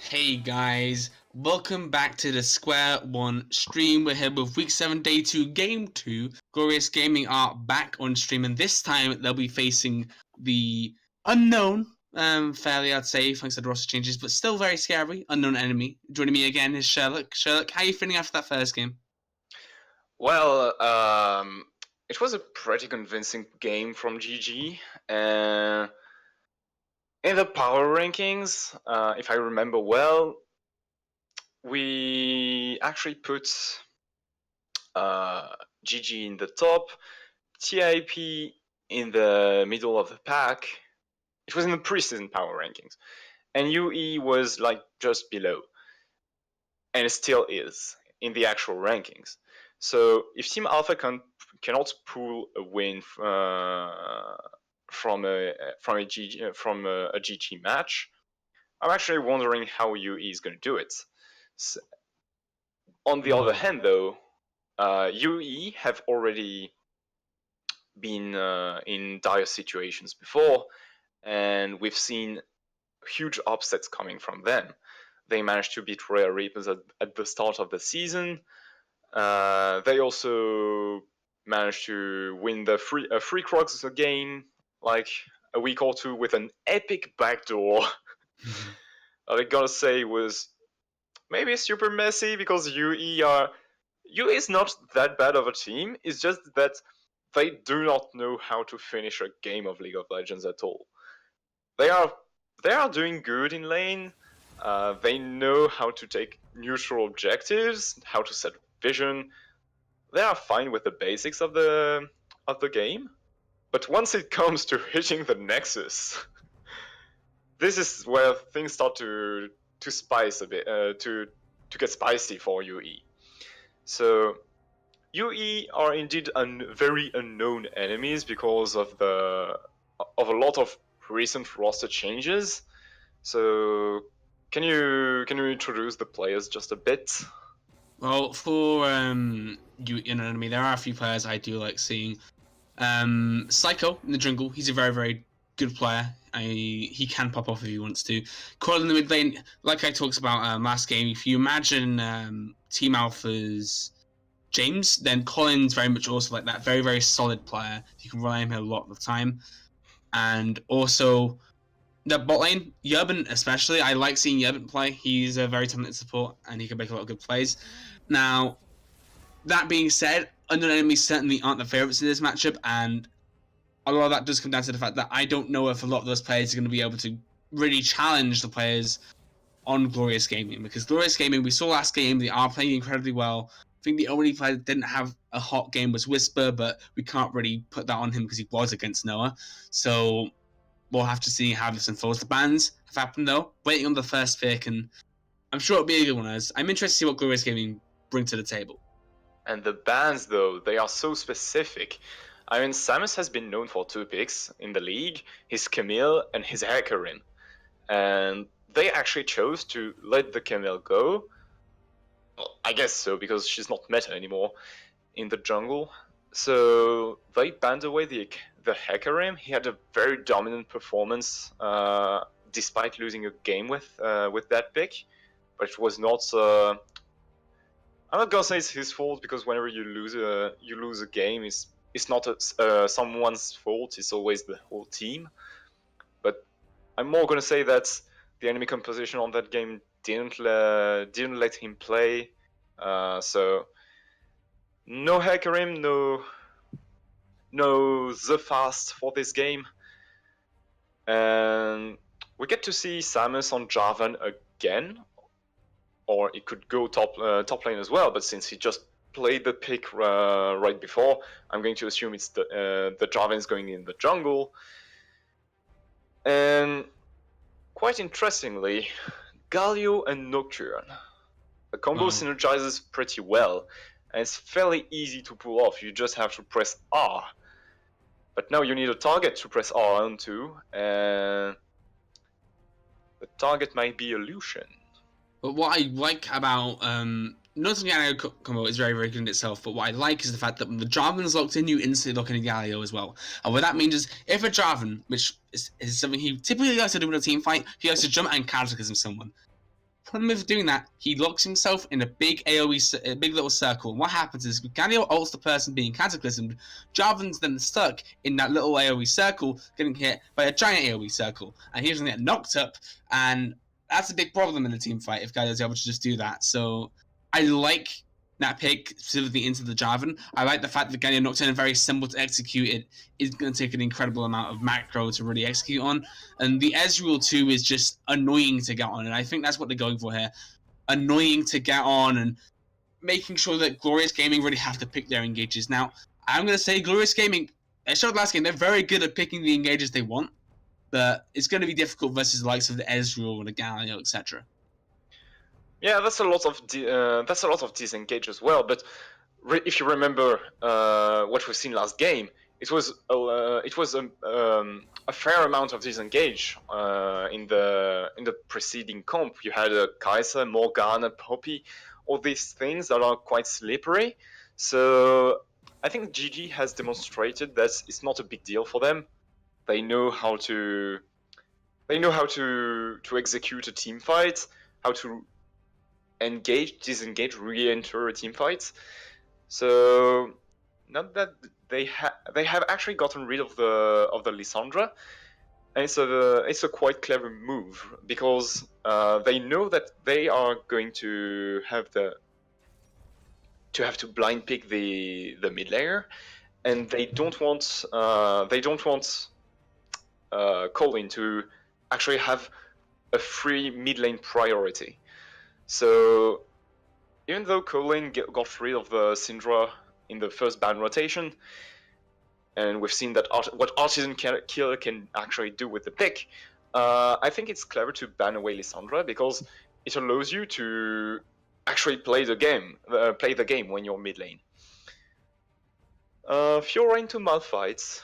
Hey guys, welcome back to the SQ1 stream. We're here with week 7, day 2, game 2. Glorious Gaming are back on stream, and this time they'll be facing the unknown, fairly I'd say, thanks to the roster changes, but still very scary, unknown enemy. Joining me again is Sherlock. Sherlock, how are you feeling after that first game? Well, it was a pretty convincing game from GG. In the power rankings, if I remember well, we actually put GG in the top, TIP in the middle of the pack. It was in the preseason power rankings, and UE was like just below, and it still is in the actual rankings. So if Team Alpha cannot pull a win from a GG match, I'm actually wondering how UE is going to do it. So, on the other hand, though, UE have already been in dire situations before, and we've seen huge upsets coming from them. They managed to beat Royal Reapers at the start of the season. They also managed to win the free Crocs game like a week or two with an epic backdoor. I gotta say was maybe super messy because UE is not that bad of a team. It's just that they do not know how to finish a game of League of Legends at all. They are doing good in lane. They know how to take neutral objectives, how to set vision. They are fine with the basics of the game. But once it comes to hitting the Nexus, this is where things start to spice a bit, to get spicy for UE. So UE are indeed very unknown enemies because of a lot of recent roster changes. So can you introduce the players just a bit? Well, for UE enemy, there are a few players I do like seeing. Psycho in the jungle, he's a very, very good player. He can pop off if he wants to. Coil in the mid lane, like I talked about last game, if you imagine Team Alpha's James, then Colin's very much also like that. Very, very solid player. You can rely on him a lot of the time. And also, the bot lane, Yerban especially, I like seeing Yerban play. He's a very talented support, and he can make a lot of good plays. Now, that being said, unknown enemies certainly aren't the favourites in this matchup, and a lot of that does come down to the fact that I don't know if a lot of those players are going to be able to really challenge the players on Glorious Gaming, because Glorious Gaming, we saw last game, they are playing incredibly well. I think the only player that didn't have a hot game was Whisper, but we can't really put that on him because he was against Noah. So we'll have to see how this unfolds. The bans have happened though, waiting on the first pick, and I'm sure it'll be a good one. As I'm interested to see what Glorious Gaming bring to the table. And the bans, though, they are so specific. I mean, Samus has been known for 2 picks in the league, his Camille and his Hecarim. And they actually chose to let the Camille go. Well, I guess so, because she's not meta anymore in the jungle. So they banned away the Hecarim. He had a very dominant performance, despite losing a game with that pick. But it was not... I'm not gonna say it's his fault, because whenever you lose a game, it's not someone's fault. It's always the whole team. But I'm more gonna say that the enemy composition on that game didn't let him play. So no Hecarim, no the fast for this game, and we get to see Samus on Jarvan again. Or it could go top lane as well, but since he just played the pick right before, I'm going to assume it's the Jarvan's going in the jungle. And quite interestingly, Galio and Nocturne. The combo synergizes pretty well, and it's fairly easy to pull off. You just have to press R. But now you need a target to press R onto, and the target might be Lucian. But what I like about not only Galio combo is very, very good in itself, but what I like is the fact that when the Jarvan is locked in, you instantly lock in a Galio as well. And what that means is, if a Jarvan, which is something he typically likes to do in a team fight, he likes to jump and cataclysm someone. Problem with doing that, he locks himself in a big AoE, a big little circle. And what happens is Galio ults the person being cataclysmed. Jarvan's then stuck in that little AoE circle, getting hit by a giant AoE circle, and he's gonna get knocked up. And that's a big problem in a team fight if Galio's able to just do that. So I like that pick specifically into the Jarvan. I like the fact that Galio Nocturne is very simple to execute. It is going to take an incredible amount of macro to really execute on. And the Ezreal too is just annoying to get on. And I think that's what they're going for here. Annoying to get on and making sure that Glorious Gaming really have to pick their engages. Now, I'm going to say Glorious Gaming, they showed last game, they're very good at picking the engages they want. But it's going to be difficult versus the likes of the Ezreal and the Galio, etc. Yeah, that's a lot of disengage as well. But if you remember what we've seen last game, it was a fair amount of disengage in the preceding comp. You had a Kai'Sa, Morgana, Poppy, all these things that are quite slippery. So I think GG has demonstrated that it's not a big deal for them. They know how to execute a team fight, how to engage, disengage, re-enter a team fight. So not that they have actually gotten rid of the Lissandra, and it's a quite clever move because they know that they are going to have to blind pick the mid layer, and they don't want Colin to actually have a free mid lane priority. So even though Colin got rid of the Syndra in the first ban rotation, and we've seen that what Artisan Killer can actually do with the pick, I think it's clever to ban away Lissandra because it allows you to actually play the game when you're mid lane. Fiora into Malphite.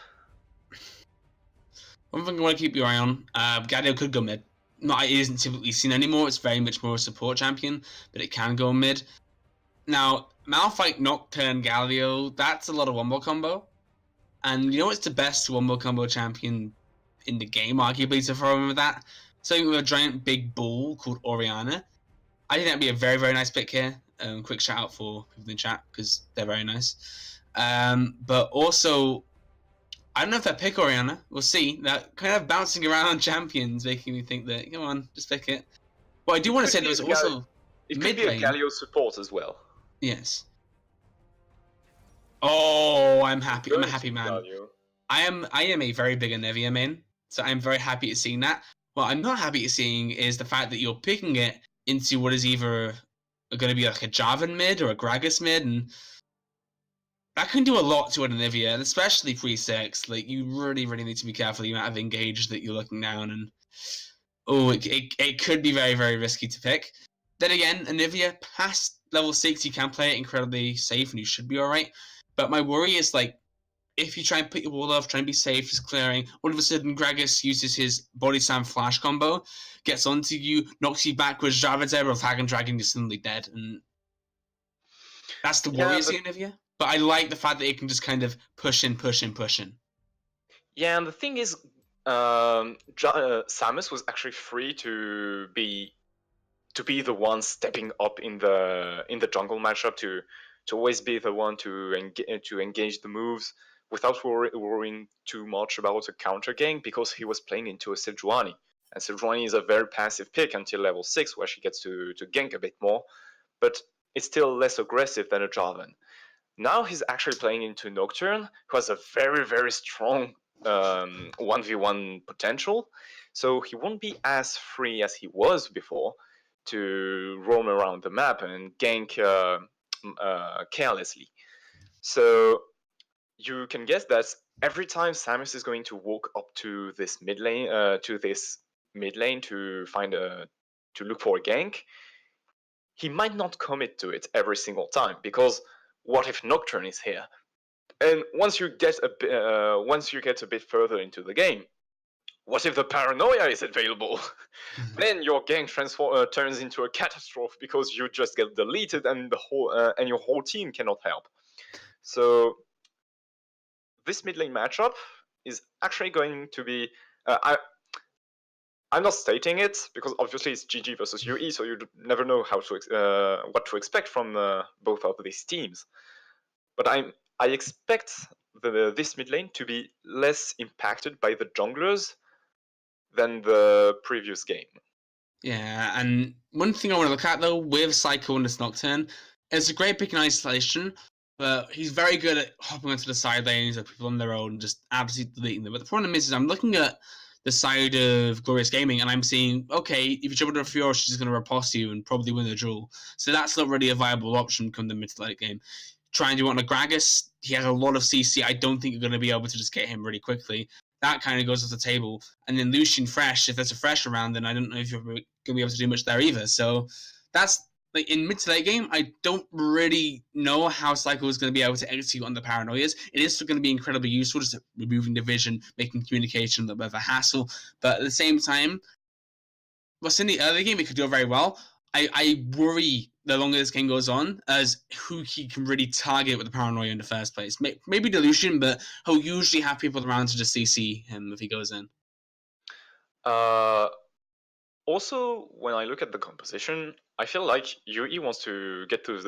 One thing I want to keep your eye on, Galio could go mid. It isn't typically seen anymore. It's very much more a support champion, but it can go mid. Now, Malphite, Nocturne, Galio, that's a lot of wombo combo. And you know what's the best wombo combo champion in the game, arguably, to throw in with that? Something with a giant big bull called Orianna. I think that'd be a very, very nice pick here. Quick shout out for people in chat, because they're very nice. But also, I don't know if that pick Orianna. We'll see. That kind of bouncing around on champions, making me think that, come on, just pick it. Well, I do want to say there was also it could be a Galio support as well. Yes. Oh, I'm happy. I'm a happy man. Galio. I am a very big Anivia main, so I'm very happy at seeing that. What I'm not happy at seeing is the fact that you're picking it into what is either going to be like a Jarvan mid or a Gragas mid, and that can do a lot to an Anivia, and especially 3-6. Like, you really, really need to be careful the amount of engage that you're looking down, and it could be very, very risky to pick. Then again, Anivia, past level 6, you can play it incredibly safe, and you should be alright. But my worry is, like, if you try and put your wall off, try and be safe, just clearing, all of a sudden Gragas uses his Body Slam flash combo, gets onto you, knocks you backwards, Jarvan's able to tag and dragon, you're suddenly dead. And that's the worry of Anivia. But I like the fact that it can just kind of push in. Yeah, and the thing is, Samus was actually free to be the one stepping up in the jungle matchup, to always be the one to engage the moves without worrying too much about a counter gank, because he was playing into a Sejuani. And Sejuani is a very passive pick until level 6, where she gets to gank a bit more, but it's still less aggressive than a Jarvan. Now he's actually playing into Nocturne, who has a very, very strong 1v1 potential, so he won't be as free as he was before to roam around the map and gank carelessly. So you can guess that every time Samus is going to walk up to this mid lane, to look for a gank, he might not commit to it every single time, because what if Nocturne is here? And once you get a bit further into the game, what if the Paranoia is available? Then your gank turns into a catastrophe, because you just get deleted and your whole team cannot help. So this mid lane matchup is actually going to be I'm not stating it because obviously it's GG versus UE, so you never know how to what to expect from both of these teams. But I expect this mid lane to be less impacted by the junglers than the previous game. Yeah, and one thing I want to look at though with Psycho and this Nocturne, it's a great pick in isolation, but he's very good at hopping onto the side lanes of people on their own, just absolutely deleting them. But the problem is I'm looking at the side of Glorious Gaming and I'm seeing, okay, if you jump into a Fiora, she's going to riposte you and probably win the duel. So that's not really a viable option come the mid to late game. Try and do it on a Gragas, he has a lot of CC. I don't think you're going to be able to just get him really quickly. That kind of goes off the table. And then Lucian Fresh, if there's a Fresh around, then I don't know if you're going to be able to do much there either. So that's like in mid to late game, I don't really know how Psycho is going to be able to execute on the paranoias. It is still going to be incredibly useful, just removing division, making communication a little bit of a hassle. But at the same time, what's in the early game, it could do very well. I worry the longer this game goes on as who he can really target with the paranoia in the first place. Maybe Delusion, but he'll usually have people around to just CC him if he goes in. Also, when I look at the composition, I feel like UE wants to get to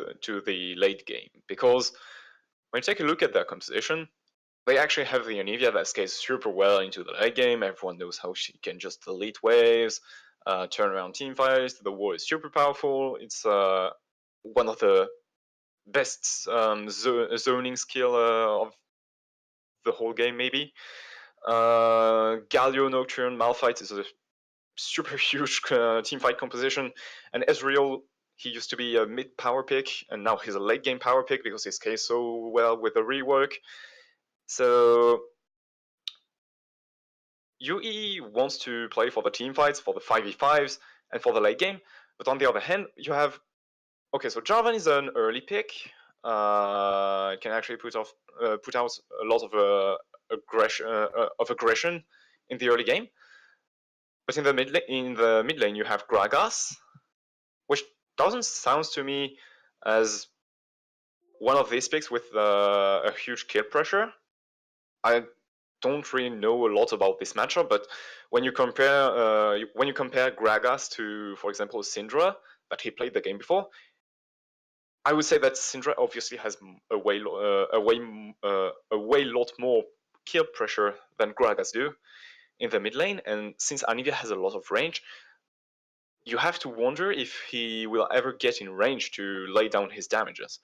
the late game because when you take a look at their composition, they actually have the Anivia that scales super well into the late game. Everyone knows how she can just delete waves, turn around team fights. The wall is super powerful. It's one of the best zoning skill of the whole game, maybe. Galio, Nocturne, Malphite is a super huge team fight composition, and Ezreal, he used to be a mid power pick, and now he's a late game power pick because he scales so well with the rework. So UE wants to play for the team fights, for the 5v5s, and for the late game. But on the other hand, you have so Jarvan is an early pick. It can actually put out a lot of aggression in the early game. But in the mid lane, you have Gragas, which doesn't sound to me as one of these picks with a huge kill pressure. I don't really know a lot about this matchup, but when you compare Gragas to, for example, Syndra that he played the game before, I would say that Syndra obviously has a way lot more kill pressure than Gragas do in the mid lane, and since Anivia has a lot of range, you have to wonder if he will ever get in range to lay down his damages.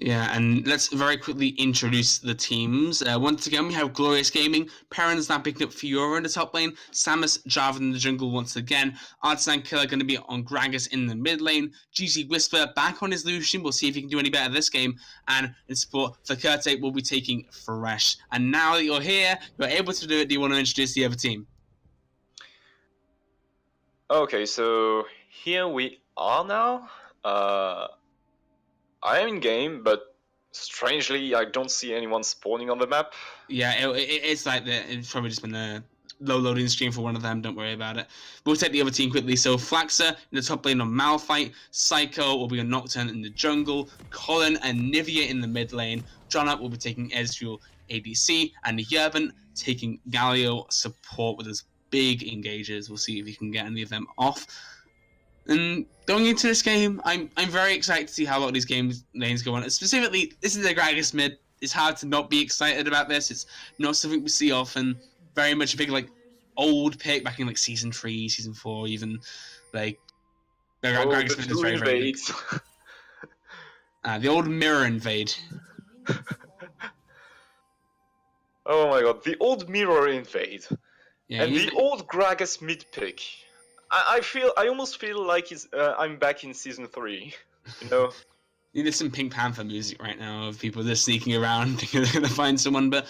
Yeah, and let's very quickly introduce the teams. Once again, we have Glorious Gaming. Perrin's now picking up Fiora in the top lane. Samus, Jarvan in the jungle once again. Artisan Killer going to be on Gragas in the mid lane. GG Whisper back on his Lucian. We'll see if he can do any better this game. And in support, Fakirte will be taking Fresh. And now that you're here, you're able to do it. Do you want to introduce the other team? Okay, so here we are now. I am in game, but strangely, I don't see anyone spawning on the map. Yeah, it's like it's probably just been a low loading screen for one of them. Don't worry about it. We'll take the other team quickly. So Flaxer in the top lane on Malphite. Psycho will be on Nocturne in the jungle. Colin and Nivea in the mid lane. John Up will be taking Ezreal ADC. And Yerban taking Galio support with his big engages. We'll see if he can get any of them off. And going into this game, I'm very excited to see how a lot of these lanes go on. Specifically, this is a Gragas mid. It's hard to not be excited about this. It's not something we see often. Very much a big old pick back in season 3, season 4, even Gragas mid is very very big. The old mirror invade. Oh my god, the old mirror invade. Yeah, and the old Gragas mid pick. I almost feel like I'm back in season 3, you know? You need some Pink Panther music right now of people just sneaking around thinking they're going to find someone, but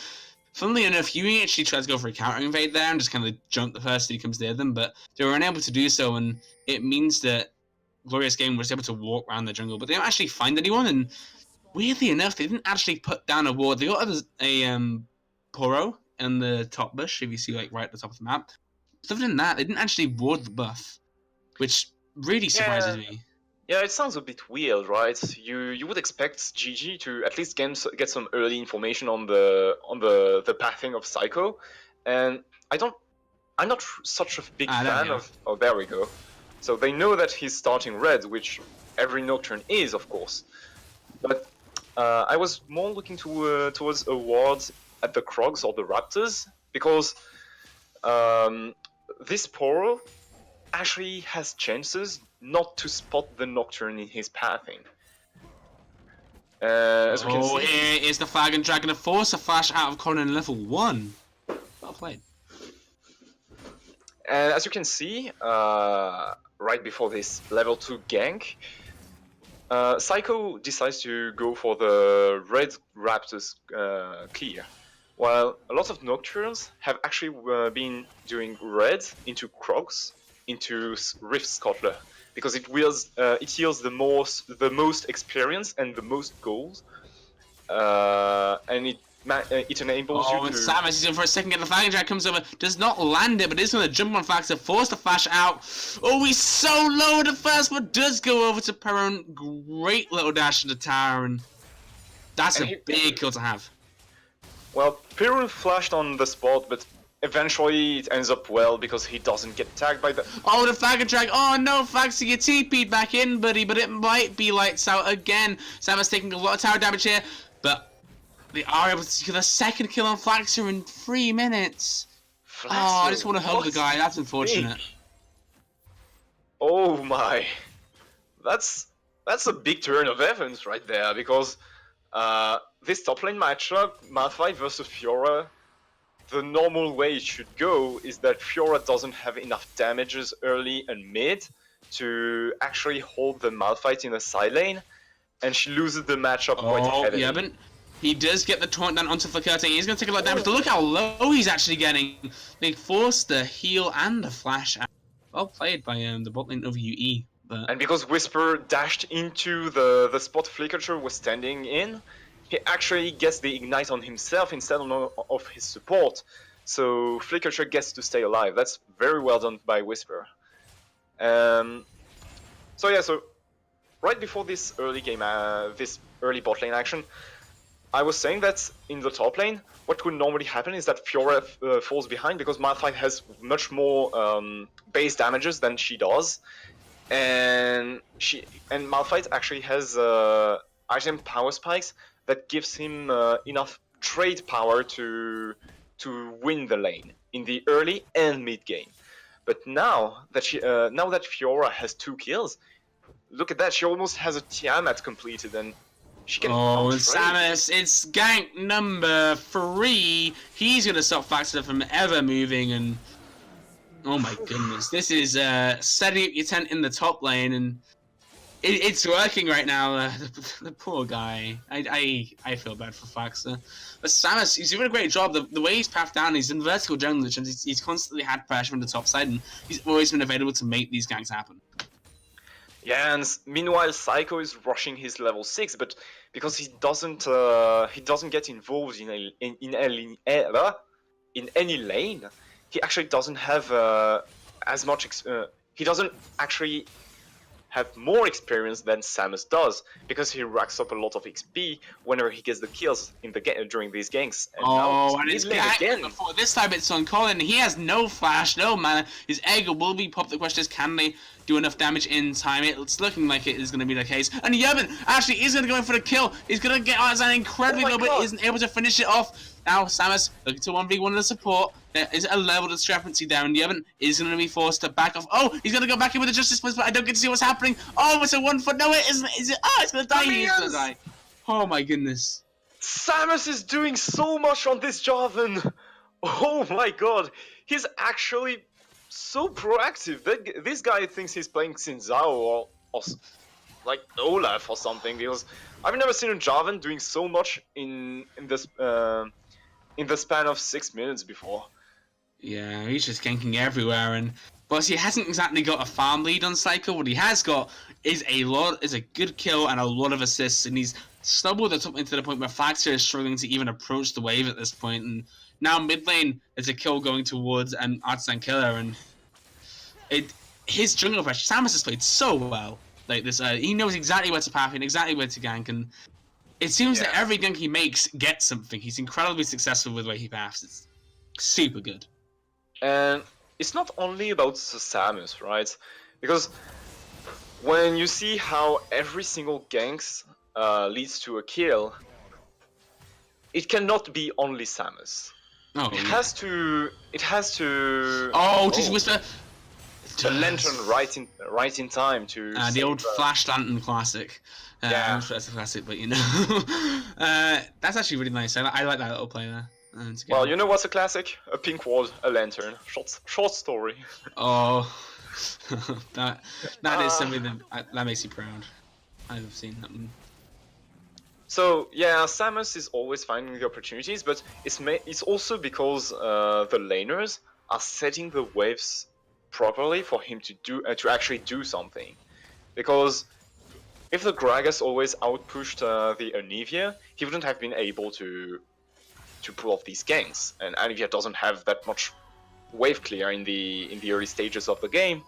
funnily enough, you actually tried to go for a counter invade there and just kind of jump the first who comes near them, but they were unable to do so, and it means that Glorious Game was able to walk around the jungle, but they didn't actually find anyone, and weirdly enough, they didn't actually put down a ward. They got a Poro in the top bush, if you see right at the top of the map. Other than that, they didn't actually ward the buff, which really surprises me. Yeah, it sounds a bit weird, right? You would expect GG to at least get some early information on the pathing of Psycho, and I I'm not such a big there fan we of. Oh, there we go. So they know that he's starting red, which every Nocturne is, of course. But I was more looking towards a ward at the Krogs or the Raptors, because this Poro actually has chances not to spot the Nocturne in his pathing. As we can see, here is the Flag and Dragon to force a flash out of Conan level 1. Well played. and as you can see, right before this level 2 gank, Psycho decides to go for the red Raptors clear, while a lot of Nocturnes have actually been doing red into Krogs, into Rift Scuttler, because it yields the most experience and the most goals, and it enables you Oh, and to. Samus is in for a second, get the Flag and Dragon comes over, does not land it, but is going to jump on Flags to force the flash out. Oh, he's so low at the first, but does go over to Perron. Great little dash to the tower, and that's a big kill to have. Well, Pirun flashed on the spot, but eventually it ends up well because he doesn't get tagged by the. Oh, the Flag and Drag. Oh no, Flags to get TP'd back in, buddy, but it might be lights out again. Samus taking a lot of tower damage here, but they are able to secure the second kill on Flaxer in 3 minutes. Oh, I just want to hug the guy. That's unfortunate. Oh my, that's a big turn of events right there, because this top lane matchup, Malphite versus Fiora, the normal way it should go is that Fiora doesn't have enough damages early and mid to actually hold the Malphite in a side lane, and she loses the matchup quite heavily. Yeah, but he does get the taunt down onto Flakerte. He's going to take a lot of damage, but look how low he's actually getting. They forced the heal and the flash out. Well played by the bot lane of UE. But... And because Whisper dashed into the spot Flickerture was standing in, he actually gets the ignite on himself instead of his support. So Flickerture gets to stay alive. That's very well done by Whisper. So right before this early game, this early bot lane action, I was saying that in the top lane, what would normally happen is that Fiora falls behind because Malphite has much more base damages than she does, and Malphite actually has item power spikes that gives him enough trade power to win the lane in the early and mid game. But now that Fiora has 2 kills, look at that, she almost has a Tiamat completed, and she can. Oh, and Samus, it's gank number 3. He's going to stop Flaxter from ever moving, and oh my goodness, this is setting up your tent in the top lane, and it's working right now. The poor guy. I feel bad for Flaxter. But Samus, he's doing a great job. The way he's pathed down, he's in vertical jungle, he's constantly had pressure from the top side, and he's always been available to make these ganks happen. Yeah, and meanwhile Psycho is rushing his level 6, but because he doesn't get involved in any lane, he actually doesn't have as much. He doesn't actually have more experience than Samus does, because he racks up a lot of XP whenever he gets the kills in the during these ganks. And and it's again. Before this time it's on Colin. He has no flash, no mana. His egg will be popped. The question is, can they do enough damage in time? It's looking like it is going to be the case. And Yevon actually is going to go in for the kill. He's going to get Arzan incredibly low, but isn't able to finish it off. Now Samus looking to 1v1 the support. There is a level discrepancy there, and Yevon is going to be forced to back off. Oh, he's going to go back in with the Justice Blitz, but I don't get to see what's happening. Oh, it's a 1 foot. No, it isn't. Is it? Oh, it's going to die. He's going to die. Oh my goodness. Samus is doing so much on this Jarvan. Oh my god. He's actually so proactive. This guy thinks he's playing Xin or like Olaf or something, because I've never seen a Jarvan doing so much in the span of 6 minutes before. Yeah, he's just ganking everywhere, and but he hasn't exactly got a farm lead on Psycho. What he has got is a good kill and a lot of assists, and he's snowballed the top lane to the point where Flaxter is struggling to even approach the wave at this point. And now mid lane is a kill going towards an Artisan Killer, and his jungle pressure. Samus has played so well like this. He knows exactly where to path and exactly where to gank, and it seems that every gank he makes gets something. He's incredibly successful with the way he paths. It's super good. And it's not only about the Samus, right? Because when you see how every single ganks leads to a kill, it cannot be only Samus. Oh, It yeah. has to. It has to. Oh, TC Whisper. The lantern right in time to. The save, old Flash Lantern classic. Yeah. I'm not sure that's a classic, but you know. That's actually really nice. I like that little play there. Well, you know what's a classic? A pink wall, a lantern. Short story. Oh, that is something that makes you proud. I've seen that one. So yeah, Samus is always finding the opportunities, but it's also because the laners are setting the waves properly for him to actually do something. Because if the Gragas always outpushed the Anivia, he wouldn't have been able to pull off these ganks, and Anivia doesn't have that much wave clear in the early stages of the game.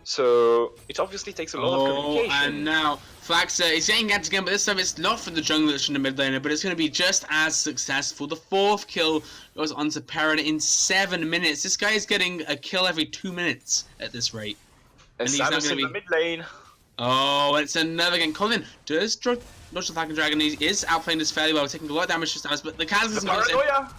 So it obviously takes a lot of communication. And now Flaxer is getting ganked again, but this time it's not for the jungler, it's from the mid laner, but it's going to be just as successful. The 4th kill goes on to Perrin in 7 minutes. This guy is getting a kill every 2 minutes at this rate. And he's now Samus gonna in be... the mid lane. Oh, it's another game. Colin does dodge the Falcon Dragon. He is outplaying this fairly well, taking a lot of damage to Samus, but the Kansas The paranoia.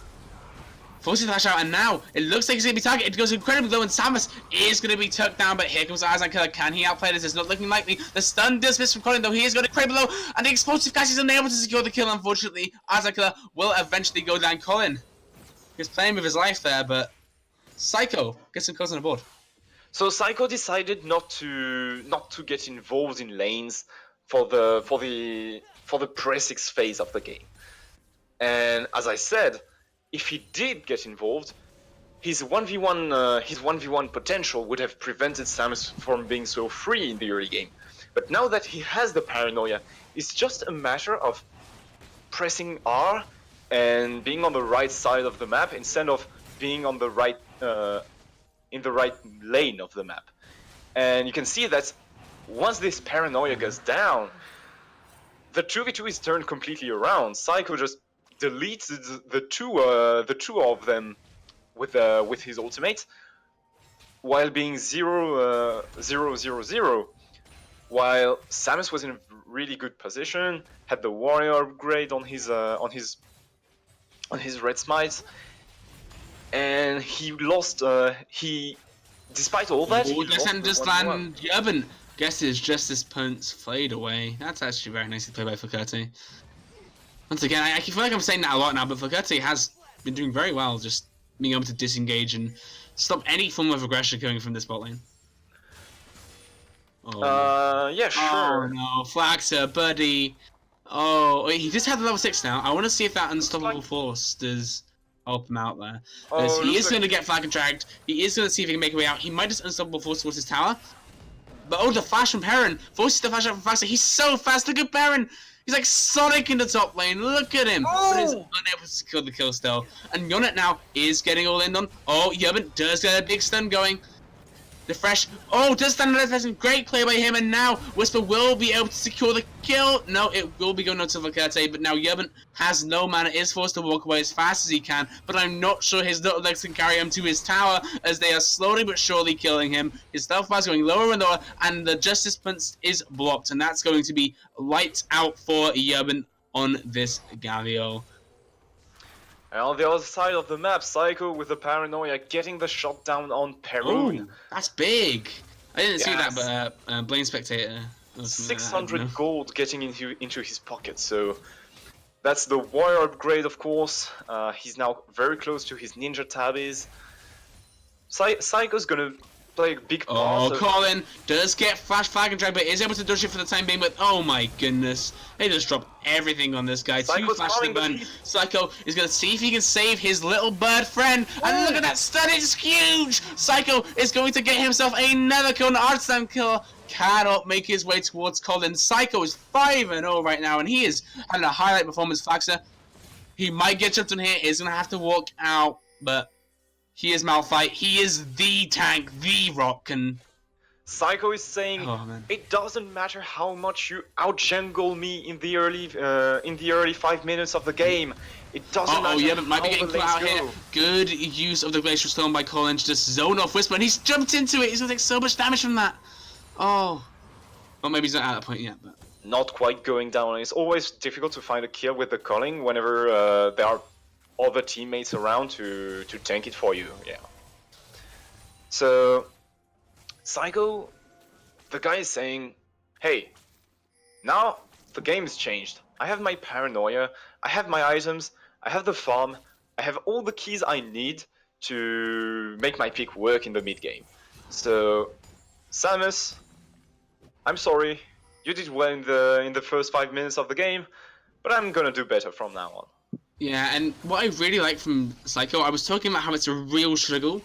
forces the flash out, and now it looks like he's going to be targeted. It goes incredibly low, and Samus is going to be tucked down, but here comes the Azan Killer. Can he outplay this? It's not looking likely. The stun does miss from Colin, though. He is going to crave below, and the explosive gas is unable to secure the kill, unfortunately. Azan Killer will eventually go down. Colin is playing with his life there, but Psycho gets some kills on the board. So Psycho decided not to get involved in lanes for the pre-6 phase of the game. And as I said, if he did get involved, his 1v1 potential would have prevented Samus from being so free in the early game. But now that he has the paranoia, it's just a matter of pressing R and being on the right side of the map instead of being on the right in the right lane of the map. And you can see that once this paranoia goes down, the 2v2 is turned completely around. Psycho just deletes the two of them with his ultimate, while being 0-0-0-0. While Samus was in a really good position, had the warrior upgrade on his red smite, and he lost. Despite all that, he lost the just 1v1. land Urban guesses just as punts flayed away. That's actually very nicely played by Flakerty. Once again, I feel like I'm saying that a lot now, but Flakerty has been doing very well, just being able to disengage and stop any form of aggression coming from this bot lane. Oh. Yeah, sure. Oh no, Flaxer, buddy. Oh, wait, he just had the level 6 now. I want to see if that unstoppable force does help him out there. Oh, He is like... going to get flag dragged. He is going to see if he can make a way out. He might just unstoppable force towards his tower. But oh, the flash from Perrin forces the flash out from Flaxer. He's so fast. Look at Perrin. He's like Sonic in the top lane. Look at him. Oh! But he's unable to secure the kill still. And Yonit now is getting all in on. Oh, Yubin does get a big stun going. The fresh. Oh, does stand on that. Great play by him. And now Whisper will be able to secure the kill. No, it will be going on to Vakerte. But now Yubin has no mana. Is forced to walk away as fast as he can. But I'm not sure his little legs can carry him to his tower, as they are slowly but surely killing him. His stealth bar is going lower and lower. And the Justice Punch is blocked. And that's going to be lights out for Yubin on this Galio. And on the other side of the map, Psycho with the paranoia getting the shot down on Perun. Ooh, that's big. I didn't see that, Yes. but Blaine Spectator. or something like that, I don't 600 know. gold getting into his pocket, so that's the warrior upgrade, of course. He's now very close to his ninja tabbies. Psycho's gonna play a big part. Oh, Colin does get flash flag and drag, but is able to dodge it for the time being. But oh my goodness, they just drop everything on this guy. Psycho's Two flashes coming, and but burn. he- Psycho is gonna see if he can save his little bird friend. And look at that stun! It's huge. Psycho is going to get himself another kill. An Artslam killer cannot make his way towards Colin. Psycho is 5-0 right now, and he is having a highlight performance. Flaxer, he might get jumped on here. He's gonna have to walk out, but. He is Malphite. He is the tank, the rock, and Psycho is saying, Oh, man. it doesn't matter how much you outjungle me in the early 5 minutes of the game. It doesn't matter yeah, but might be how getting the caught lanes out go. here. Good use of the Glacial Storm by Colin to just zone off Whisper, and he's jumped into it. He's gonna take so much damage from that. Oh. Well, maybe he's not at that point yet, but... Not quite going down. It's always difficult to find a kill with the culling whenever there are other teammates around to tank it for you. Yeah. So, Psycho, the guy is saying, hey, now the game has changed. I have my paranoia, I have my items, I have the farm, I have all the keys I need to make my pick work in the mid game. So, Samus, I'm sorry, you did well in the first 5 minutes of the game, but I'm gonna do better from now on. Yeah, and what I really like from Psycho, I was talking about how it's a real struggle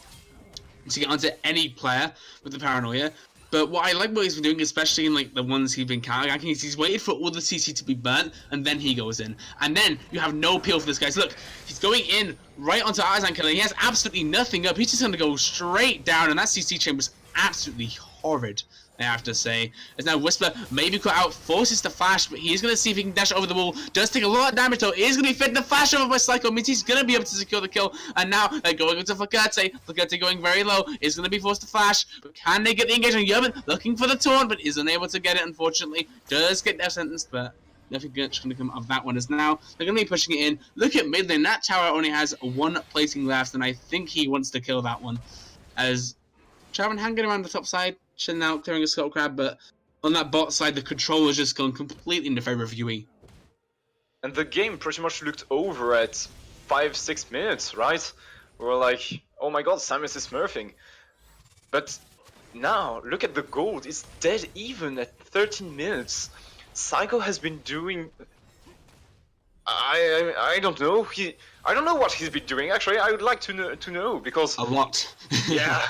to get onto any player with the paranoia. But what I like what he's been doing, especially in like the ones he's been counter-ganking, is he's waited for all the CC to be burnt, and then he goes in. And then you have no appeal for this guy. So look, he's going in right onto Artisan Killer. He has absolutely nothing up. He's just going to go straight down, and that CC chain was absolutely horrid, I have to say. As now Whisper maybe cut out, forces the flash, but he's going to see if he can dash over the wall. Does take a lot of damage though. Is going to be fed the flash over by Psycho, means he's going to be able to secure the kill. And now they're going into Flacate. Flacate going very low, is going to be forced to flash. But can they get the engagement? Yerman looking for the taunt, but is unable to get it, unfortunately. Does get death sentence, but nothing good going to come of that one. As now they're going to be pushing it in. Look at mid lane. That tower only has one placing left, and I think he wants to kill that one. As Traven hanging around the top side, chilling out, clearing a Skull Crab, but on that bot side, the controller's just gone completely in the favor of UE. And the game pretty much looked over at 5-6 minutes, right? We were like, oh my god, Samus is smurfing. But now, look at the gold, it's dead even at 13 minutes. Psycho has been doing... I don't know, I don't know what he's been doing, actually. I would like to know because... A lot. Yeah.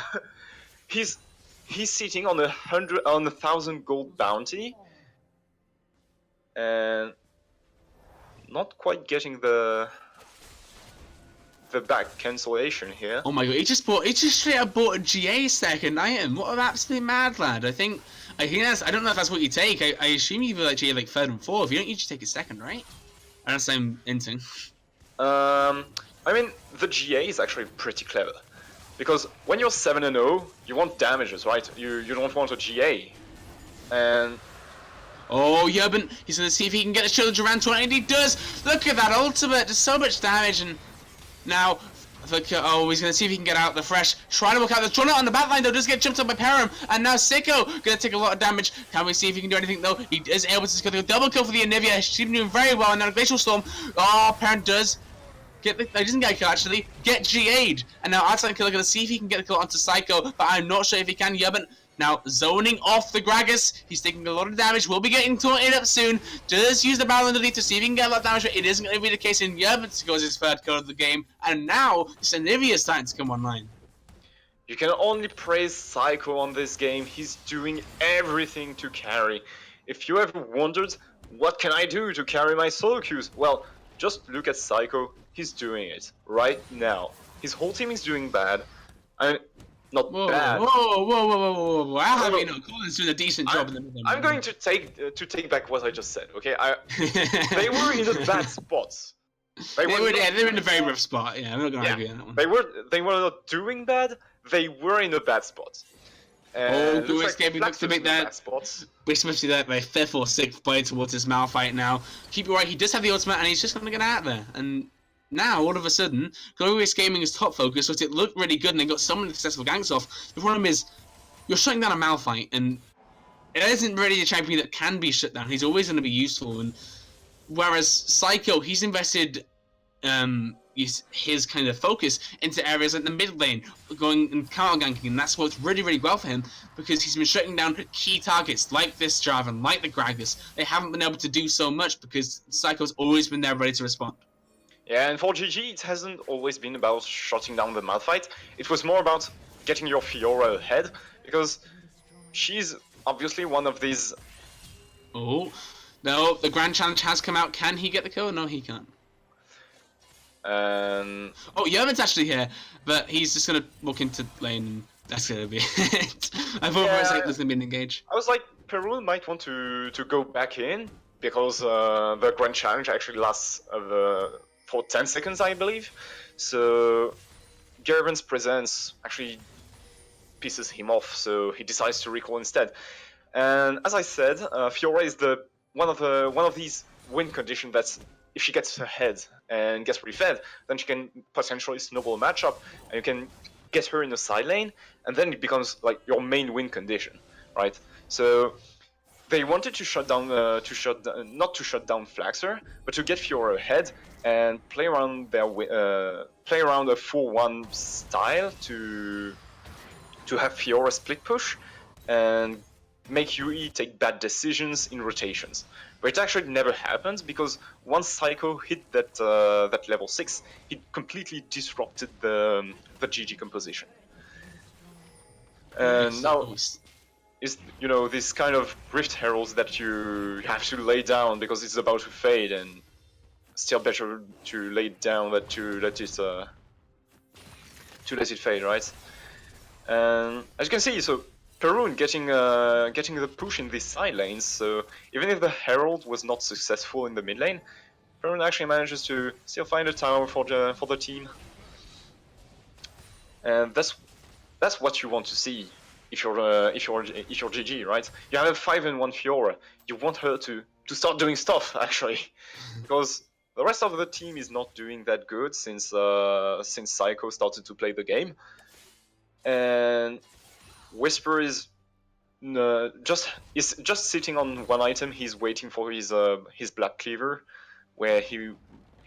He's sitting on 1,000 gold bounty, and not quite getting the back cancellation here. Oh my god, he just straight up bought a GA second item. What an absolute mad lad. I think that's, I don't know if that's what you take. I assume you like GA like third and fourth. You don't usually take a second, right? Unless I'm inting. I mean, the GA is actually pretty clever. Because when you're 7-0, you want damages, right? You don't want a GA. And... Oh, Yerban, he's going to see if he can get the Children's around 20, and he does! Look at that ultimate, just so much damage, and now... Oh, he's going to see if he can get out the fresh. Trying to work out the Trunner on the backline, though, does get jumped up by Param, and now Sicko going to take a lot of damage. Can we see if he can do anything, though? He is able to secure the double kill for the Anivia. She's been doing very well, and now Glacial Storm. Oh, Param does... he doesn't get a kill actually, get GA'd. And now Artisan Killer gonna see if he can get a kill onto Psycho, but I'm not sure if he can. Yerban now zoning off the Gragas. He's taking a lot of damage, will be getting taunted up soon. Does use the barrel underneath to see if he can get a lot of damage, but it isn't going to be the case in Yerban scores his third kill of the game. And now, Sanivia is starting to come online. You can only praise Psycho on this game. He's doing everything to carry. If you ever wondered, what can I do to carry my solo queues? Well, just look at Psycho. He's doing it right now. His whole team is doing bad. Not bad. Whoa. How have you know? Colin's doing a decent job in the middle. I'm going to take back what I just said, okay? They were in a bad spot. They were in a very rough spot. Yeah, I'm not going to argue on that one. They were not doing bad. They were in a bad spot. Oh, Blue escaping looks to make that. We supposed to see that by 5th or 6th play towards his Malphite now. Keep it right, he does have the ultimate and he's just going to get out there. And now, all of a sudden, Glorious Gaming is top focus, so it looked really good and they got so many successful ganks off. The problem is, you're shutting down a Malphite and it isn't really a champion that can be shut down. He's always going to be useful. And whereas Psycho, he's invested his kind of focus into areas like the mid lane, going and counter ganking, and that's worked really, really well for him because he's been shutting down key targets like this Draven, like the Gragas. They haven't been able to do so much because Psycho's always been there ready to respond. Yeah, and for GG, it hasn't always been about shutting down the Malphite. It was more about getting your Fiora ahead, because she's obviously one of these... Oh, no, the Grand Challenge has come out. Can he get the kill? No, he can't. Oh, Yerman's actually here, but he's just going to walk into lane and That's gonna be it. I thought for a second it was gonna be an engage. I was like, Peru might want to go back in because the Grand Challenge actually lasts for 10 seconds, I believe. So Gariban's presence actually pisses him off, so he decides to recall instead. And as I said, Fiora is one of these win conditions that's if she gets ahead and gets refed, then she can potentially snowball a matchup, and you can get her in the side lane, and then it becomes like your main win condition, right? So they wanted to shut down, not to shut down Flaxer, but to get Fiora ahead and play around a 4-1 style to have Fiora split push and make UE take bad decisions in rotations. But it actually never happens because once Psycho hit that level 6, he completely disrupted the GG composition. And now is this kind of Rift Heralds that you have to lay down because it's about to fade, and still better to lay it down than to let it fade, right? And as you can see, so Perun getting the push in these side lanes, so even if the Herald was not successful in the mid lane, Perun actually manages to still find a tower for the team. And that's what you want to see if you're GG, right? You have a 5-1 Fiora. You want her to start doing stuff actually, because the rest of the team is not doing that good since Psycho started to play the game. And Whisper is just sitting on one item. He's waiting for his Black Cleaver, where he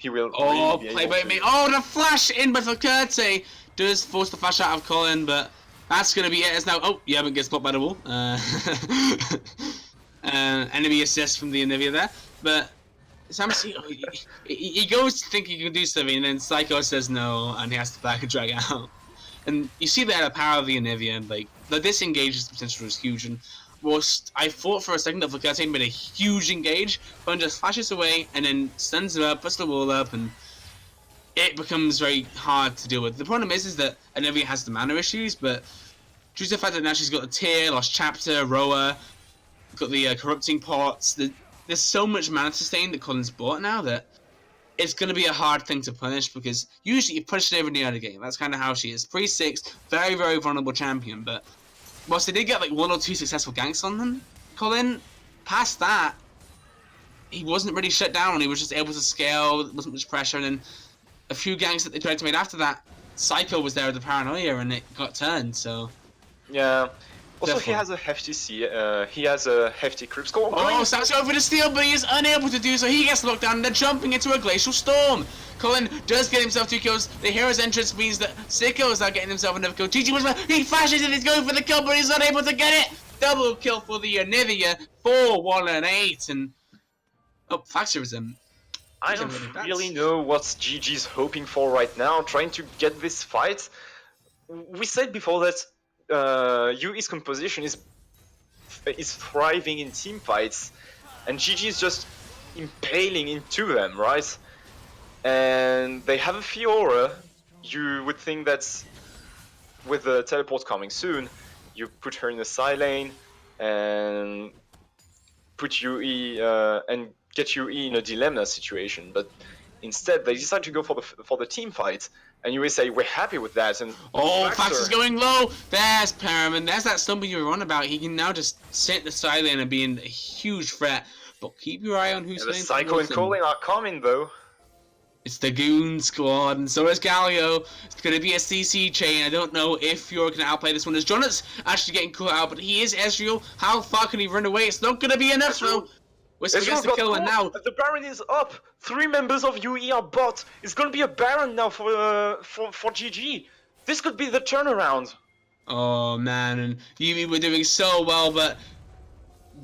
will. Oh, really play by me! Oh, the flash in, but for Curtsy does force the flash out of Colin, but that's gonna be it. As now, oh, you haven't get spot by the wall. Enemy assist from the Anivia there, but Samsi, he goes to think he can do something, and then Psycho says no, and he has to back and drag out. And you see there the power of the Anivia, and like the disengage's potential is huge. And whilst I thought for a second that Vakate made a huge engage, but just flashes away and then stuns her up, puts the wall up, and it becomes very hard to deal with. The problem is that Anivia has the mana issues, but due to the fact that now she's got a Tear, Lost Chapter, Roa, got the Corrupting Pots, there's so much mana sustain that Colin's bought now that it's going to be a hard thing to punish, because usually you punish it over in the early game. That's kind of how she is. 3-6, very, very vulnerable champion, but whilst they did get like 1 or 2 successful ganks on them, Colin, past that, he wasn't really shut down. He was just able to scale, there wasn't much pressure, and then a few ganks that they tried to make after that, Psycho was there with the paranoia and it got turned, so... Yeah. Also, Definitely. he has a hefty creep score. Oh, Sam's going for the steal, but he is unable to do so. He gets locked down and they're jumping into a glacial storm. Colin does get himself 2 kills. The hero's entrance means that Sicko is now getting himself another kill. GG was he flashes and he's going for the kill, but he's not able to get it. Double kill for the Anivia. 4, 1, and 8. And oh, Faxerism. I don't really know what GG's hoping for right now, trying to get this fight. We said before that UE's composition is thriving in team fights, and GG is just impaling into them, right? And they have a Fiora. You would think that with the teleport coming soon, you put her in the side lane and put UE and get UE in a dilemma situation, but instead they decide to go for the team fight, and UE say we're happy with that. And oh, Fax is going low. There's Paramin. There's that stumble you were on about. He can now just sit the side lane and be in a huge threat. But keep your eye on who's the Psycho and Colin are coming though. It's the Goon Squad, and so is Galio. It's going to be a CC chain. I don't know if you're going to outplay this one. As Jonat's actually getting caught out, but he is Ezreal. How far can he run away? It's not going to be enough, though. Whisper gets the kill, and now... The Baron is up! 3 members of UE are bot! It's going to be a Baron now for GG! This could be the turnaround! Oh, man, and Yumi were doing so well, but...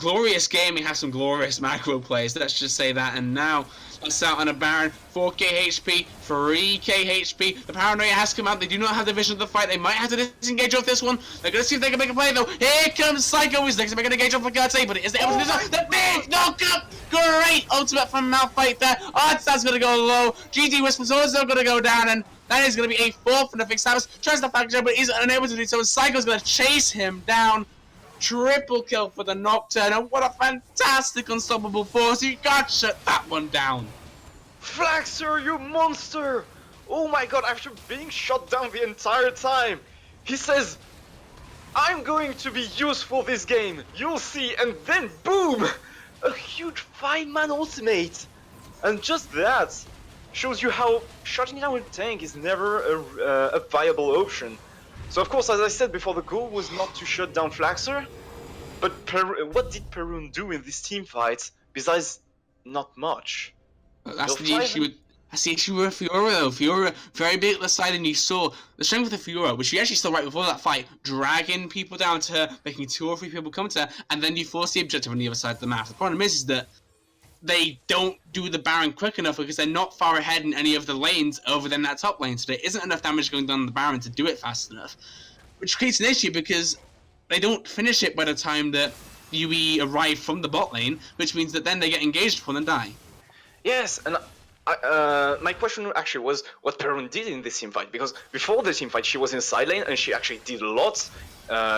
Glorious Gaming has some glorious macro plays, let's just say that. And now, that's out on a Baron, 4k HP, 3k HP. The Paranoia has come out, they do not have the vision of the fight. They might have to disengage off this one. They're going to see if they can make a play though. Here comes Psycho, he's next to make an engage off for Gertie, but is able to do so. The big knockup! Great ultimate from Malphite there. Art's going to go low. GG Wisp also going to go down, and that is going to be a 4-for-nothing. Samus tries to factor, but is unable to do so. Psycho's going to chase him down. Triple kill for the Nocturne, and what a fantastic unstoppable force. You can't shut that one down. Flaxer, you monster! Oh my god, after being shot down the entire time, he says, I'm going to be useful this game, you'll see, and then boom! A huge 5-man ultimate! And just that shows you how shutting down a tank is never a viable option. So of course, as I said before, the goal was not to shut down Flaxer, but what did Perun do in this team fight besides not much? That's the issue with Fiora though. Fiora very big at the side, and you saw the strength of the Fiora, which she actually still right before that fight, dragging people down to her, making 2 or 3 people come to her, and then you force the objective on the other side of the map. The problem is that they don't do the Baron quick enough because they're not far ahead in any of the lanes over than that top lane, so there isn't enough damage going down on the Baron to do it fast enough. Which creates an issue because they don't finish it by the time that UE arrive from the bot lane, which means that then they get engaged upon and die. Yes, and my question actually was what Perun did in this team fight, because before the team fight she was in the side lane and she actually did a lot.